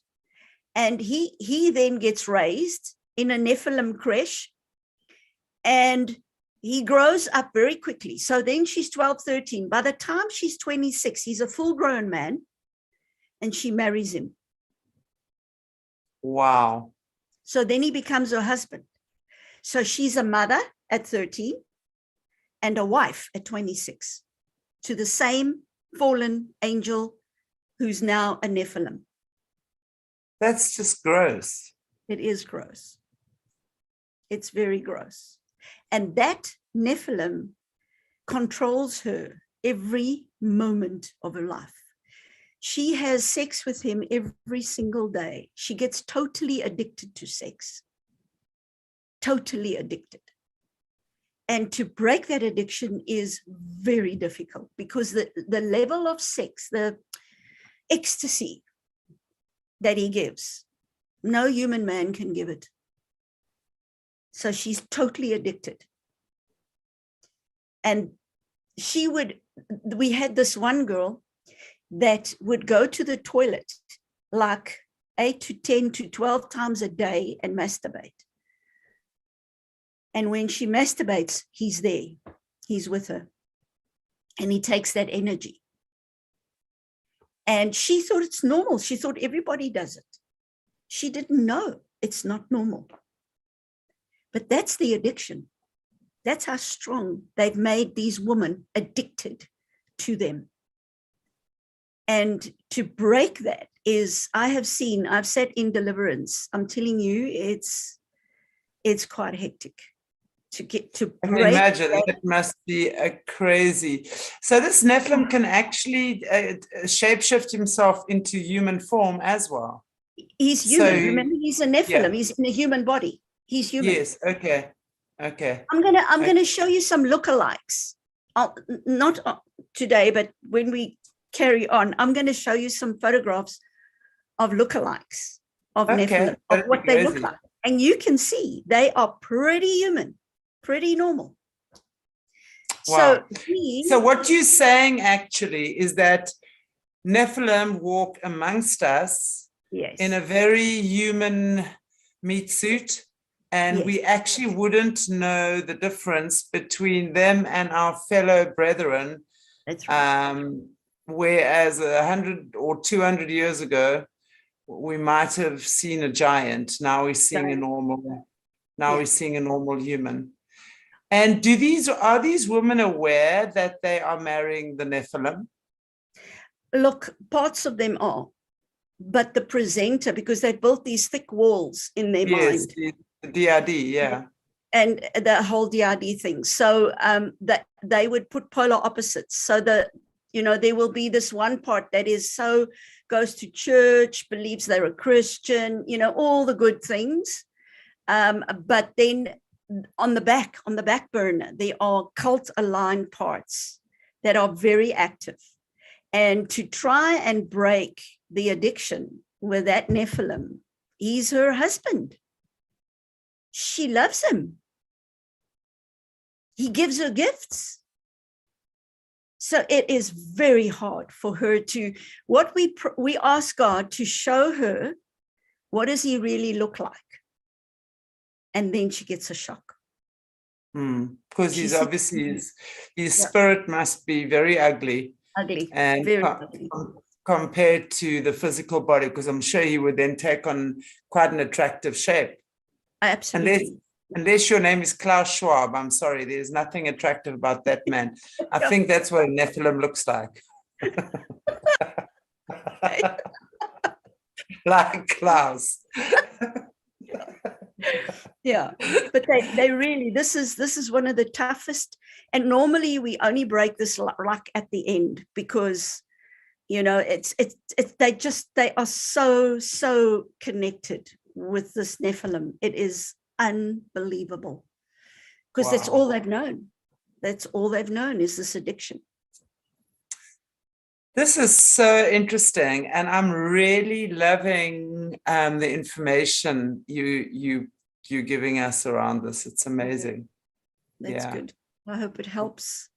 and he then gets raised in a Nephilim creche, and he grows up very quickly. So then she's 12, 13. By the time she's 26, he's a full-grown man, and she marries him. Wow. So then he becomes her husband. So she's a mother at 13 and a wife at 26 to the same fallen angel who's now a Nephilim. That's just gross. It is gross. It's very gross. And that Nephilim controls her every moment of her life. She has sex with him every single day. She gets totally addicted to sex. Totally addicted. and to break that addiction is very difficult, because the level of sex, the ecstasy that he gives, no human man can give it. So she's totally addicted. And we had this one girl that would go to the toilet like 8 to 10 to 12 times a day and masturbate. And when she masturbates, he's there, he's with her, and he takes that energy. And she thought it's normal. She thought everybody does it. She didn't know it's not normal. But that's the addiction. That's how strong they've made these women addicted to them. And to break that is, I've sat in deliverance. I'm telling you, it's quite hectic to get to break. I can imagine it must be a crazy. So this Nephilim can actually shapeshift himself into human form as well. He's human. So, remember, he's a Nephilim. Yeah. He's in a human body. He's human. Yes. Okay. I'm gonna show you some lookalikes. Not today, but when we carry on, I'm going to show you some photographs of lookalikes of Nephilim, of what they look like. And you can see they are pretty human, pretty normal. Wow. So what you're saying actually is that Nephilim walk amongst us in a very human meat suit, and we actually wouldn't know the difference between them and our fellow brethren. That's right. Whereas 100 or 200 years ago, we might have seen a giant. Now we're seeing a normal. Now we're seeing a normal human. And are these women aware that they are marrying the Nephilim? Look, parts of them are, but the presenter, because they built these thick walls in their mind. Yes, the DRD, and the whole DRD thing. So that they would put polar opposites. So there will be this one part that goes to church, believes they're a Christian, all the good things. But then on the back burner, there are cult aligned parts that are very active. And to try and break the addiction with that Nephilim, he's her husband. She loves him. He gives her gifts. So it is very hard for her to, we ask God to show her, what does he really look like? And then she gets a shock. Because he's obviously, his spirit must be very ugly. Ugly, and very ugly. Compared to the physical body, because I'm sure he would then take on quite an attractive shape. Absolutely. Unless your name is Klaus Schwab, I'm sorry, there's nothing attractive about that man. I think that's what a Nephilim looks like. Like Klaus. Yeah, but they really, this is one of the toughest. And normally we only break this like at the end, because they are so connected with this Nephilim. It is unbelievable, because that's all they've known. That's all they've known is this addiction. This is so interesting, and I'm really loving the information you're giving us around this. It's amazing. That's good. I hope it helps.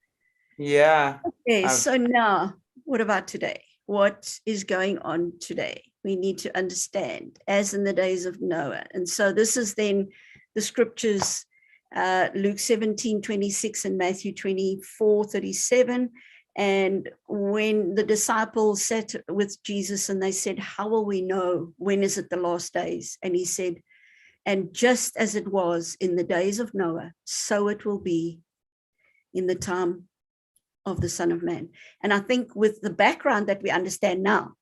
Yeah. Okay, so now what about today? What is going on today? We need to understand, as in the days of Noah. And so this is then the scriptures, Luke 17:26 and Matthew 24:37. And when the disciples sat with Jesus and they said, how will we know? When is it the last days? And he said, and just as it was in the days of Noah, so it will be in the time of the Son of Man. And I think with the background that we understand now,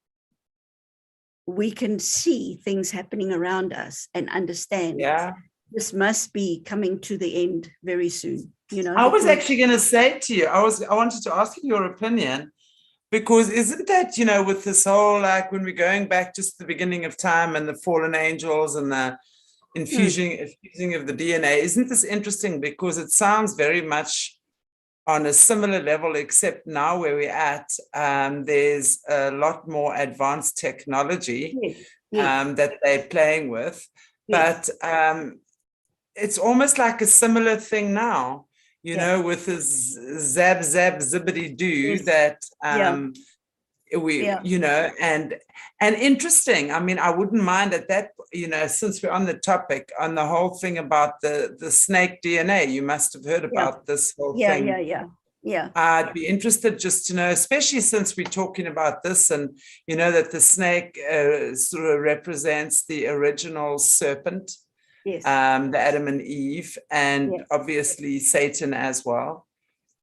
we can see things happening around us and understand this must be coming to the end very soon. I was actually going to say to you, I wanted to ask you your opinion, because isn't that, with this whole, like when we're going back just to the beginning of time and the fallen angels and the infusing of the DNA. Isn't this interesting? Because it sounds very much on a similar level, except now where we're at, there's a lot more advanced technology that they're playing with. But it's almost like a similar thing now, you know, with this zab, zab, zibbity doo that you know, and interesting. I mean, I wouldn't mind at that, you know, since we're on the topic, on the whole thing about the snake DNA. You must have heard about this whole thing. Yeah. I'd be interested just to know, especially since we're talking about this, and you know that the snake sort of represents the original serpent, the Adam and Eve, and obviously Satan as well.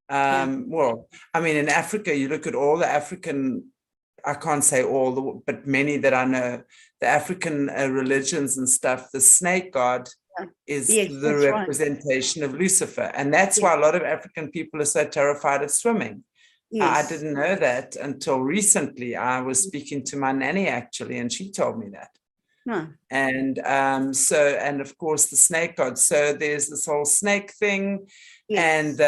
Well, I mean, in Africa, you look at all the African, I can't say all, but many that I know, the African religions and stuff, the snake god is the representation of Lucifer. And that's why a lot of African people are so terrified of swimming. I didn't know that until recently. I was speaking to my nanny, actually, and she told me that. And and of course, the snake god. So there's this whole snake thing. And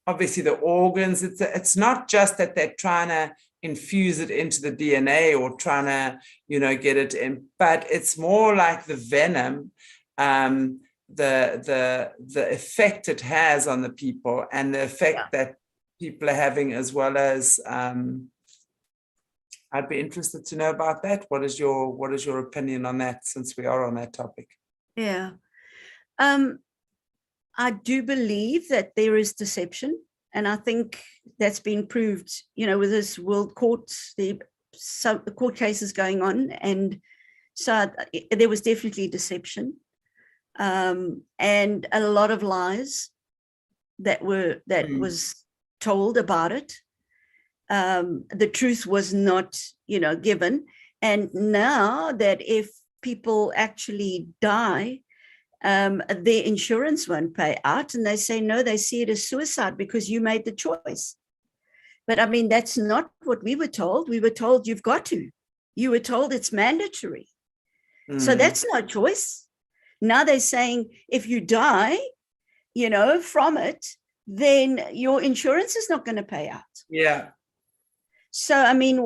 obviously the organs, it's not just that they're trying to infuse it into the DNA or trying to, you know, get it in, but it's more like the venom, the effect it has on the people, and the effect that people are having, as well as I'd be interested to know about that. What is your opinion on that, since we are on that topic? I do believe that there is deception, and I think that's been proved, you know, with this world court, the court cases going on, and so there was definitely deception, and a lot of lies that was told about it. The truth was not, you know, given, and now that if people actually die, their insurance won't pay out, and they say no, they see it as suicide because you made the choice. But I mean, that's not what we were told. We were told you were told it's mandatory. So that's no choice. Now they're saying if you die, you know, from it, then your insurance is not going to pay out. So I mean,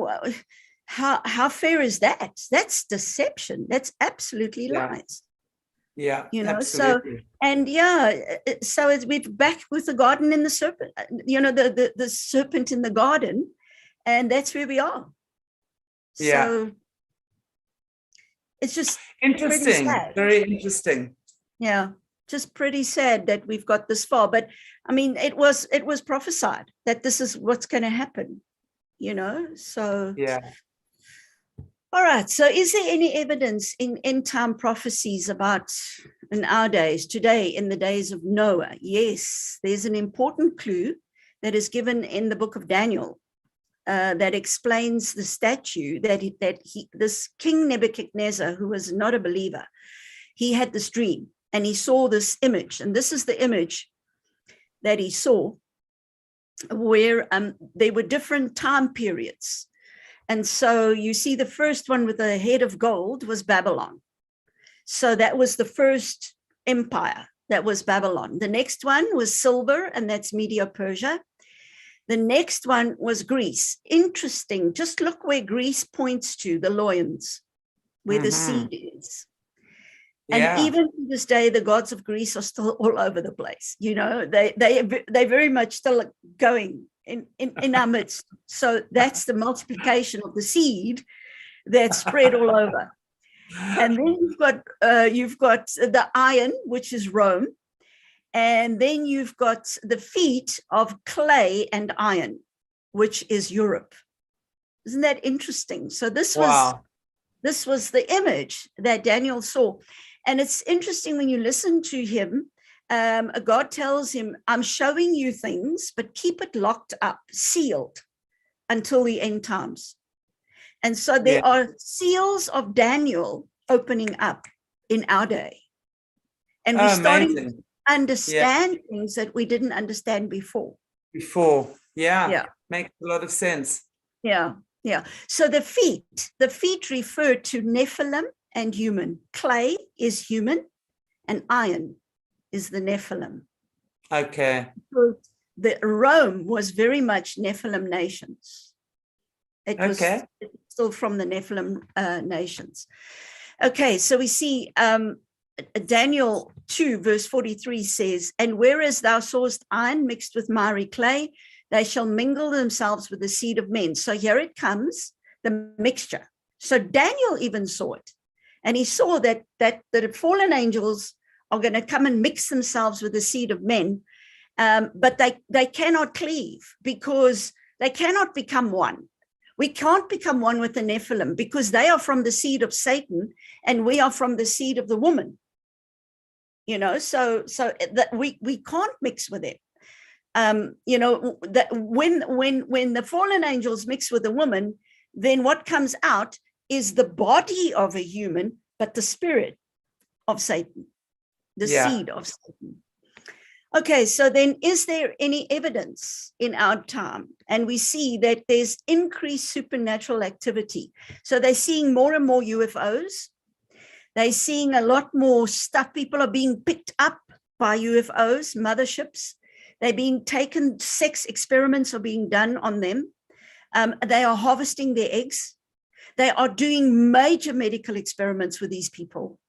how fair is that? That's deception. That's absolutely lies. You know, absolutely. So we're back with the garden and the serpent, you know, the serpent in the garden, and that's where we are. So it's just interesting, very interesting. Just pretty sad that we've got this far. But I mean, it was prophesied that this is what's going to happen, you know. So all right. So is there any evidence in end time prophecies about in our days, today, in the days of Noah? Yes, there's an important clue that is given in the book of Daniel that explains the statue that this King Nebuchadnezzar, who was not a believer, he had this dream and he saw this image. And this is the image that he saw, where there were different time periods. And so you see the first one with the head of gold was Babylon. So that was the first empire, that was Babylon. The next one was silver, and that's Medo-Persia. The next one was Greece. Interesting. Just look where Greece points to, the loins, where the seed is. And even to this day, the gods of Greece are still all over the place. You know, they very much still going in our midst. So that's the multiplication of the seed that's spread all over. And then you've got the iron, which is Rome, and then you've got the feet of clay and iron, which is Europe. Isn't that interesting? So this was the image that Daniel saw. And it's interesting when you listen to him, God tells him, I'm showing you things, but keep it locked up, sealed until the end times. And so there are seals of Daniel opening up in our day. And we're starting to understand things that we didn't understand before. Makes a lot of sense. So the feet refer to Nephilim and human. Clay is human, and iron is the Nephilim. Okay. The Rome was very much Nephilim nations. It was still from the Nephilim nations. Okay, so we see Daniel 2 verse 43 says, and whereas thou sawest iron mixed with miry clay, they shall mingle themselves with the seed of men. So here it comes, the mixture. So Daniel even saw it. And he saw that the fallen angels are going to come and mix themselves with the seed of men. But they cannot cleave because they cannot become one. We can't become one with the Nephilim because they are from the seed of Satan and we are from the seed of the woman. You know, so that we can't mix with them. You know, that when the fallen angels mix with a woman, then what comes out is the body of a human, but the spirit of Satan, the seed of Satan. Okay, so then is there any evidence in our time? And we see that there's increased supernatural activity. So they're seeing more and more UFOs. They're seeing a lot more stuff. People are being picked up by UFOs, motherships. They're being taken, sex experiments are being done on them. They are harvesting their eggs. They are doing major medical experiments with these people.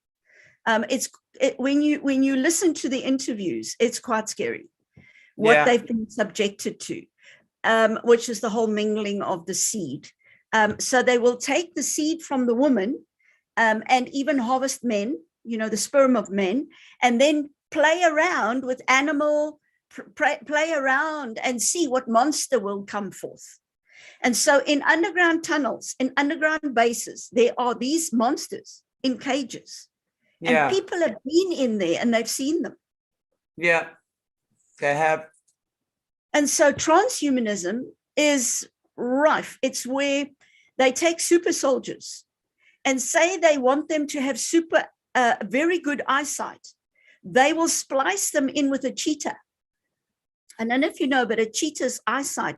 When you listen to the interviews, it's quite scary what they've been subjected to, which is the whole mingling of the seed. So they will take the seed from the woman and even harvest men, you know, the sperm of men, and then play around with animal, play around and see what monster will come forth. And so in underground tunnels, in underground bases, there are these monsters in cages. And people have been in there and they've seen them. Yeah, they have. And so transhumanism is rife. It's where they take super soldiers and say they want them to have very good eyesight. They will splice them in with a cheetah. I don't know if you know, but a cheetah's eyesight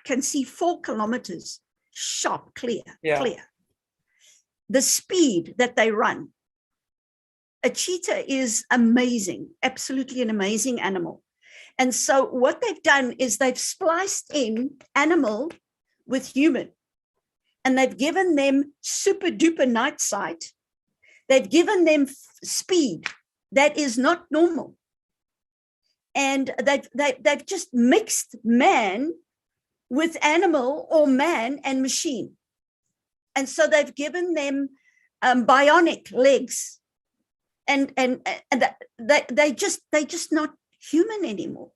can see 4 kilometers, sharp, clear. The speed that they run. A cheetah is amazing, absolutely an amazing animal. And so what they've done is they've spliced in animal with human, and they've given them super duper night sight. They've given them speed that is not normal. And they've just mixed man with animal or man and machine. And so they've given them bionic legs. And they just not human anymore.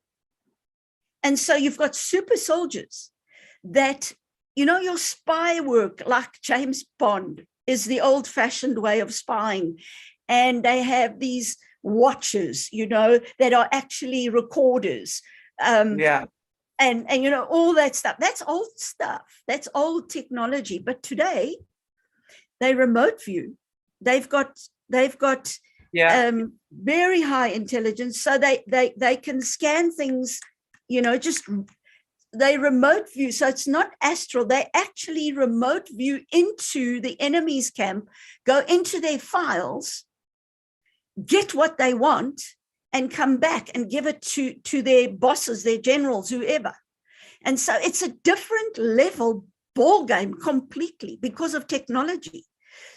And so you've got super soldiers that, you know, your spy work, like James Bond, is the old-fashioned way of spying. And they have these watches, you know, that are actually recorders. And you know, all that stuff. That's old stuff. That's old technology. But today, they remote view. They've got very high intelligence, so they can scan things, you know, just they remote view. So it's not astral, they actually remote view into the enemy's camp, go into their files, get what they want, and come back and give it to their bosses, their generals, whoever. And so it's a different level ball game completely because of technology.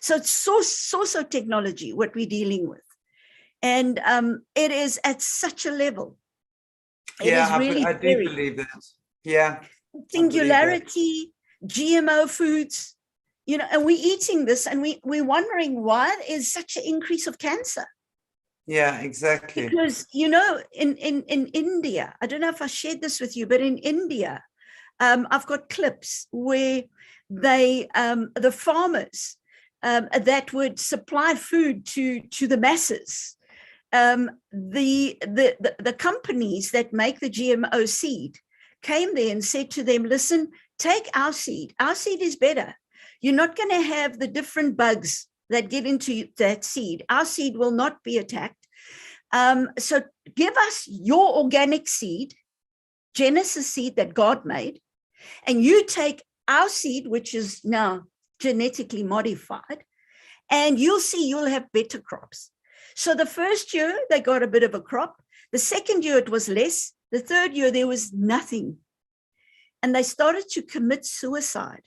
So it's so technology, what we're dealing with. And it is at such a level. It is really I do believe that. Yeah. Singularity, GMO foods, you know, and we're eating this and we're wondering why there's such an increase of cancer. Yeah, exactly. Because, you know, in India, I don't know if I shared this with you, but in India, I've got clips where the farmers that would supply food to the masses, the companies that make the GMO seed came there and said to them, listen, take our seed. Our seed is better. You're not going to have the different bugs that get into that seed. Our seed will not be attacked. So give us your organic seed, Genesis seed that God made, and you take our seed, which is now genetically modified, and you'll see you'll have better crops. So the first year they got a bit of a crop. The second year it was less. The third year there was nothing. And they started to commit suicide.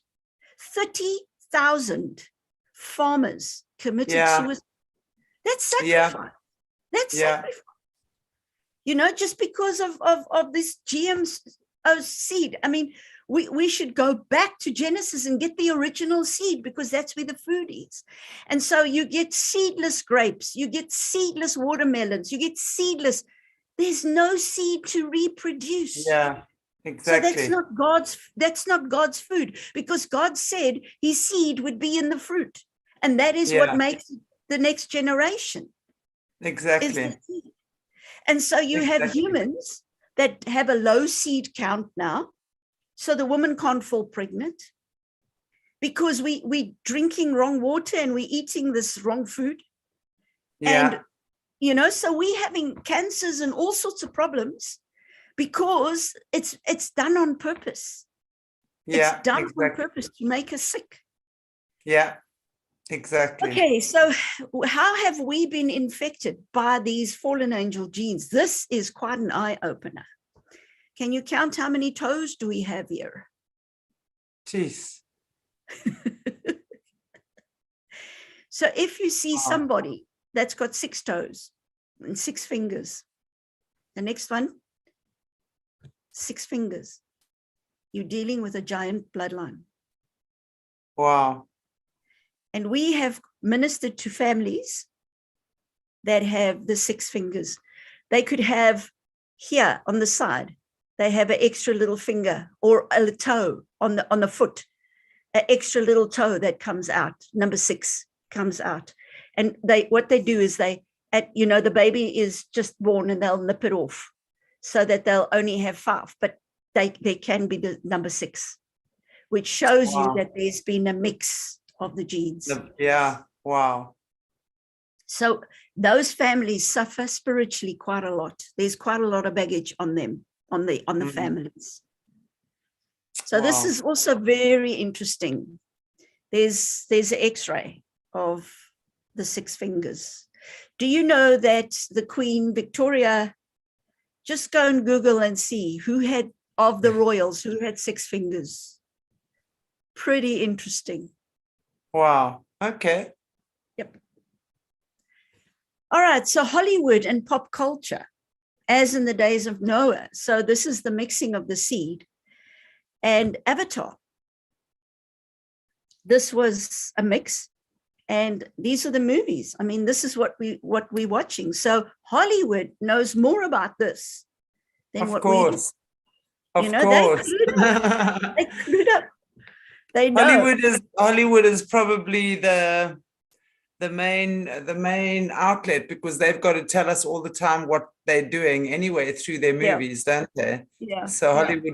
30,000 farmers committed suicide. That's sacrifice. That's sacrifice. You know, just because of this GM seed. I mean, we should go back to Genesis and get the original seed, because that's where the food is. And so you get seedless grapes, you get seedless watermelons, you get seedless. There's no seed to reproduce. Yeah, exactly. So that's not God's food, because God said his seed would be in the fruit. And that is what makes the next generation. Exactly. And so you have humans that have a low seed count now. So the woman can't fall pregnant because we drinking wrong water and we're eating this wrong food. Yeah. And, you know, so we're having cancers and all sorts of problems because it's done on purpose. Yeah, it's done on purpose to make us sick. Yeah, exactly. Okay, so how have we been infected by these fallen angel genes? This is quite an eye-opener. Can you count how many toes do we have here? Jeez. So if you see somebody that's got 6 toes and 6 fingers, the next one, 6 fingers, you're dealing with a giant bloodline. Wow. And we have ministered to families that have the 6 fingers. They could have here on the side, they have an extra little finger or a toe on the foot, an extra little toe that comes out, number 6 comes out. And what they do is the baby is just born and they'll nip it off so that they'll only have 5, but they can be the number 6, which shows you that there's been a mix of the genes. Yeah, wow. So those families suffer spiritually quite a lot. There's quite a lot of baggage on them, on the families. So this is also very interesting. There's an X-ray of the 6 fingers. Do you know that the Queen Victoria, just go and Google and see who had, of the royals, who had 6 fingers? Pretty interesting. Wow. Okay. Yep. All right. So Hollywood and pop culture, as in the days of Noah. So this is the mixing of the seed. And Avatar. This was a mix. And these are the movies. I mean, this is what we're watching. So Hollywood knows more about this than what we do. Of course. They clued up. They know. Hollywood is probably the main outlet, because they've got to tell us all the time what they're doing anyway through their movies, don't they? Yeah. So Hollywood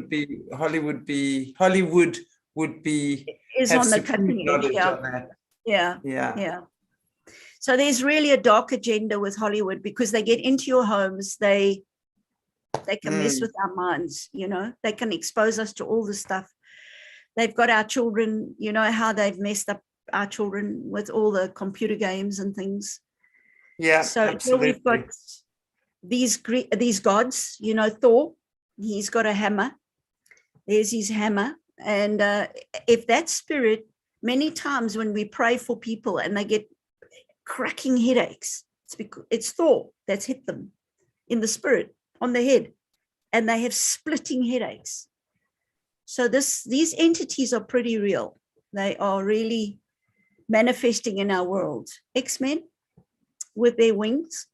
would be is on the cutting edge. Yeah. So there's really a dark agenda with Hollywood, because they get into your homes, they can mess with our minds, you know, they can expose us to all this stuff. They've got our children, you know, how they've messed up our children with all the computer games and things. Yeah. So absolutely. we've got these gods, you know, Thor, he's got a hammer. There's his hammer. And if that spirit, many times when we pray for people and they get cracking headaches, it's because it's Thor that's hit them in the spirit on the head, and they have splitting headaches. So these entities are pretty real. They are really manifesting in our world. X-Men with their wings.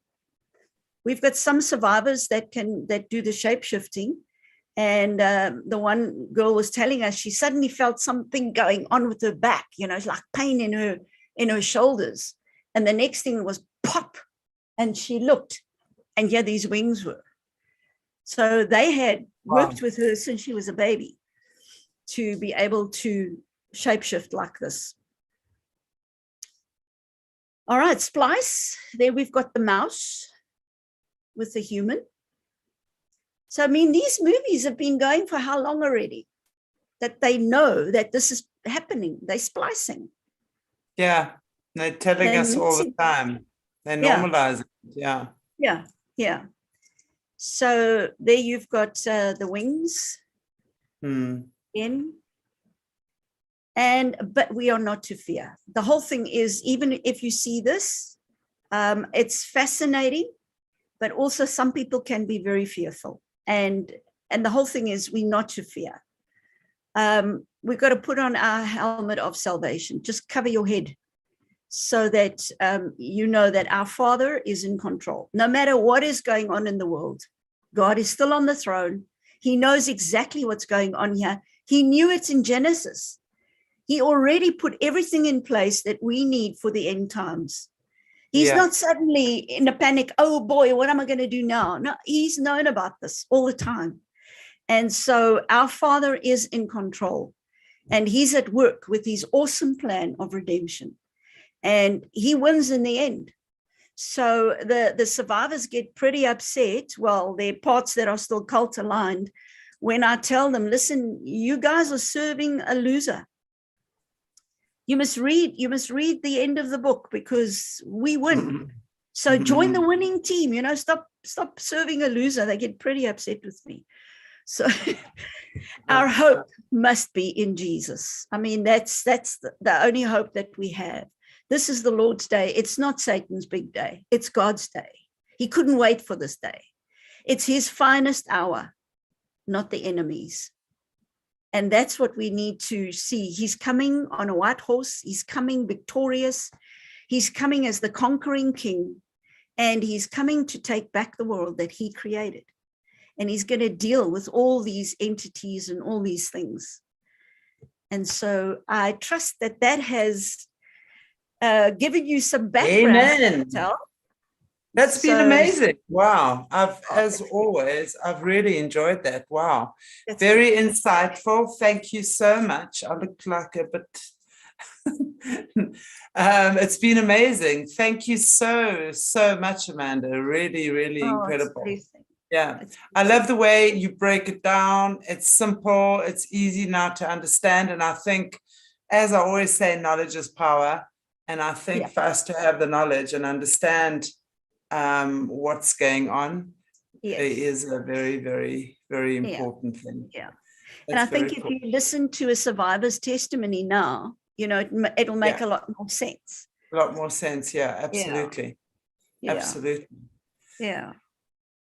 We've got some survivors that do the shape-shifting. And the one girl was telling us she suddenly felt something going on with her back, you know, it's like pain in her shoulders. And the next thing was pop. And she looked, and yeah, these wings were. So they had worked with her since she was a baby to be able to shapeshift like this. All right, splice. There we've got the mouse with the human. So, I mean, these movies have been going for how long already? That they know that this is happening. They're splicing. Yeah, they're telling us all the time. They Yeah. normalize it. Yeah. Yeah. Yeah. So there you've got the wings in. But we are not to fear. The whole thing is, even if you see this, it's fascinating, but also some people can be very fearful. And the whole thing is, we're not to fear. We've got to put on our helmet of salvation. Just cover your head so that you know that our Father is in control. No matter what is going on in the world, God is still on the throne. He knows exactly what's going on here. He knew it in Genesis. He already put everything in place that we need for the end times. He's not suddenly in a panic. Oh boy, what am I going to do now? No, he's known about this all the time. And so our Father is in control, and he's at work with his awesome plan of redemption, and he wins in the end. So the survivors get pretty upset. Well, there are parts that are still cult aligned when I tell them, listen, you guys are serving a loser. You must read the end of the book, because we win. So join the winning team, stop serving a loser. They get pretty upset with me. So our hope must be in Jesus. I mean, that's the only hope that we have. This is the Lord's day. It's not Satan's big day. It's God's day. He couldn't wait for this day. It's his finest hour, not the enemy's. And that's what we need to see. He's coming on a white horse. He's coming victorious. He's coming as the conquering king. And he's coming to take back the world that he created. And he's going to deal with all these entities and all these things. And so I trust that has given you some background. Amen. That's been amazing. Wow. As always, I've really enjoyed that. Wow. Very insightful. Thank you so much. I look like a bit... it's been amazing. Thank you so much, Amanda. Really, really incredible. Yeah. I love the way you break it down. It's simple. It's easy now to understand. And I think, as I always say, knowledge is power. And I think for us to have the knowledge and understand what's going on is a very, very, very important thing. Yeah. And I think if you listen to a survivor's testimony now, it'll make a lot more sense. A lot more sense. Yeah, absolutely. Absolutely. Yeah.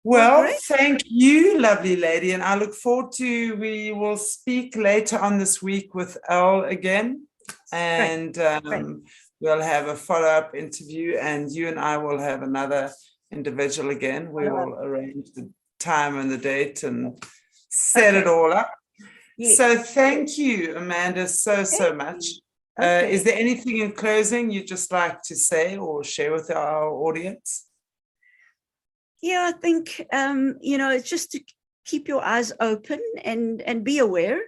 Well, thank you, lovely lady. And I look forward we will speak later on this week with Elle again. And we'll have a follow-up interview, and you and I will have another individual again. We will arrange the time and the date and set it all up. Yes. So thank you, Amanda, so much. Is there anything in closing you'd just like to say or share with our audience? Yeah, I think, it's just to keep your eyes open and be aware.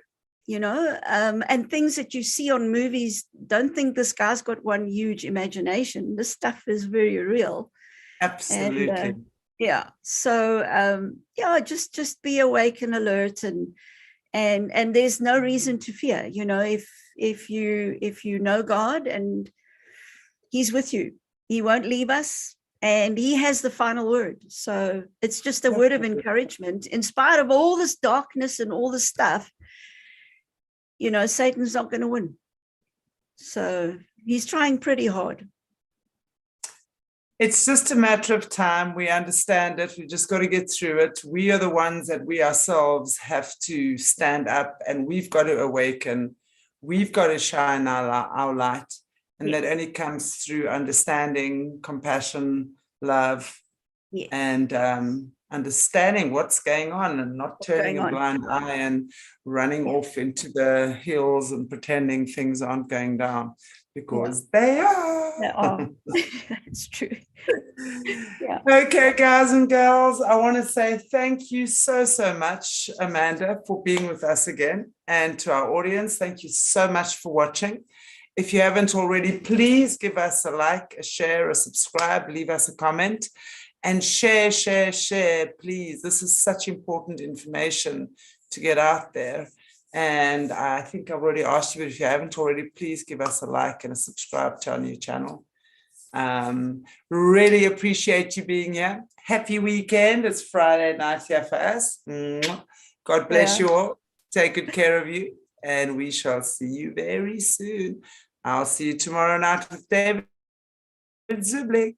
And things that you see on movies, don't think this guy's got one huge imagination. This stuff is very real. Absolutely. And, so just be awake and alert, and there's no reason to fear. If you know God and he's with you, he won't leave us, and he has the final word. So it's just a word of encouragement. In spite of all this darkness and all this stuff, Satan's not going to win. So he's trying pretty hard. It's just a matter of time. We understand it. We just got to get through it. We are the ones that we ourselves have to stand up, and we've got to awaken. We've got to shine our light. And that only comes through understanding, compassion, love, and understanding what's going on, and not turning a blind eye and running off into the hills and pretending things aren't going down, because they are. They are. It's true. Okay, guys and girls, I want to say thank you so much, Amanda, for being with us again. And to our audience, thank you so much for watching. If you haven't already, please give us a like, a share, a subscribe, leave us a comment, and share, please. This is such important information to get out there. And I think I've already asked you, but if you haven't already, please give us a like and a subscribe to our new channel. Really appreciate you being here. Happy weekend. It's Friday night here for us. God bless you all. Take good care of you. And we shall see you very soon. I'll see you tomorrow night with David Zublik.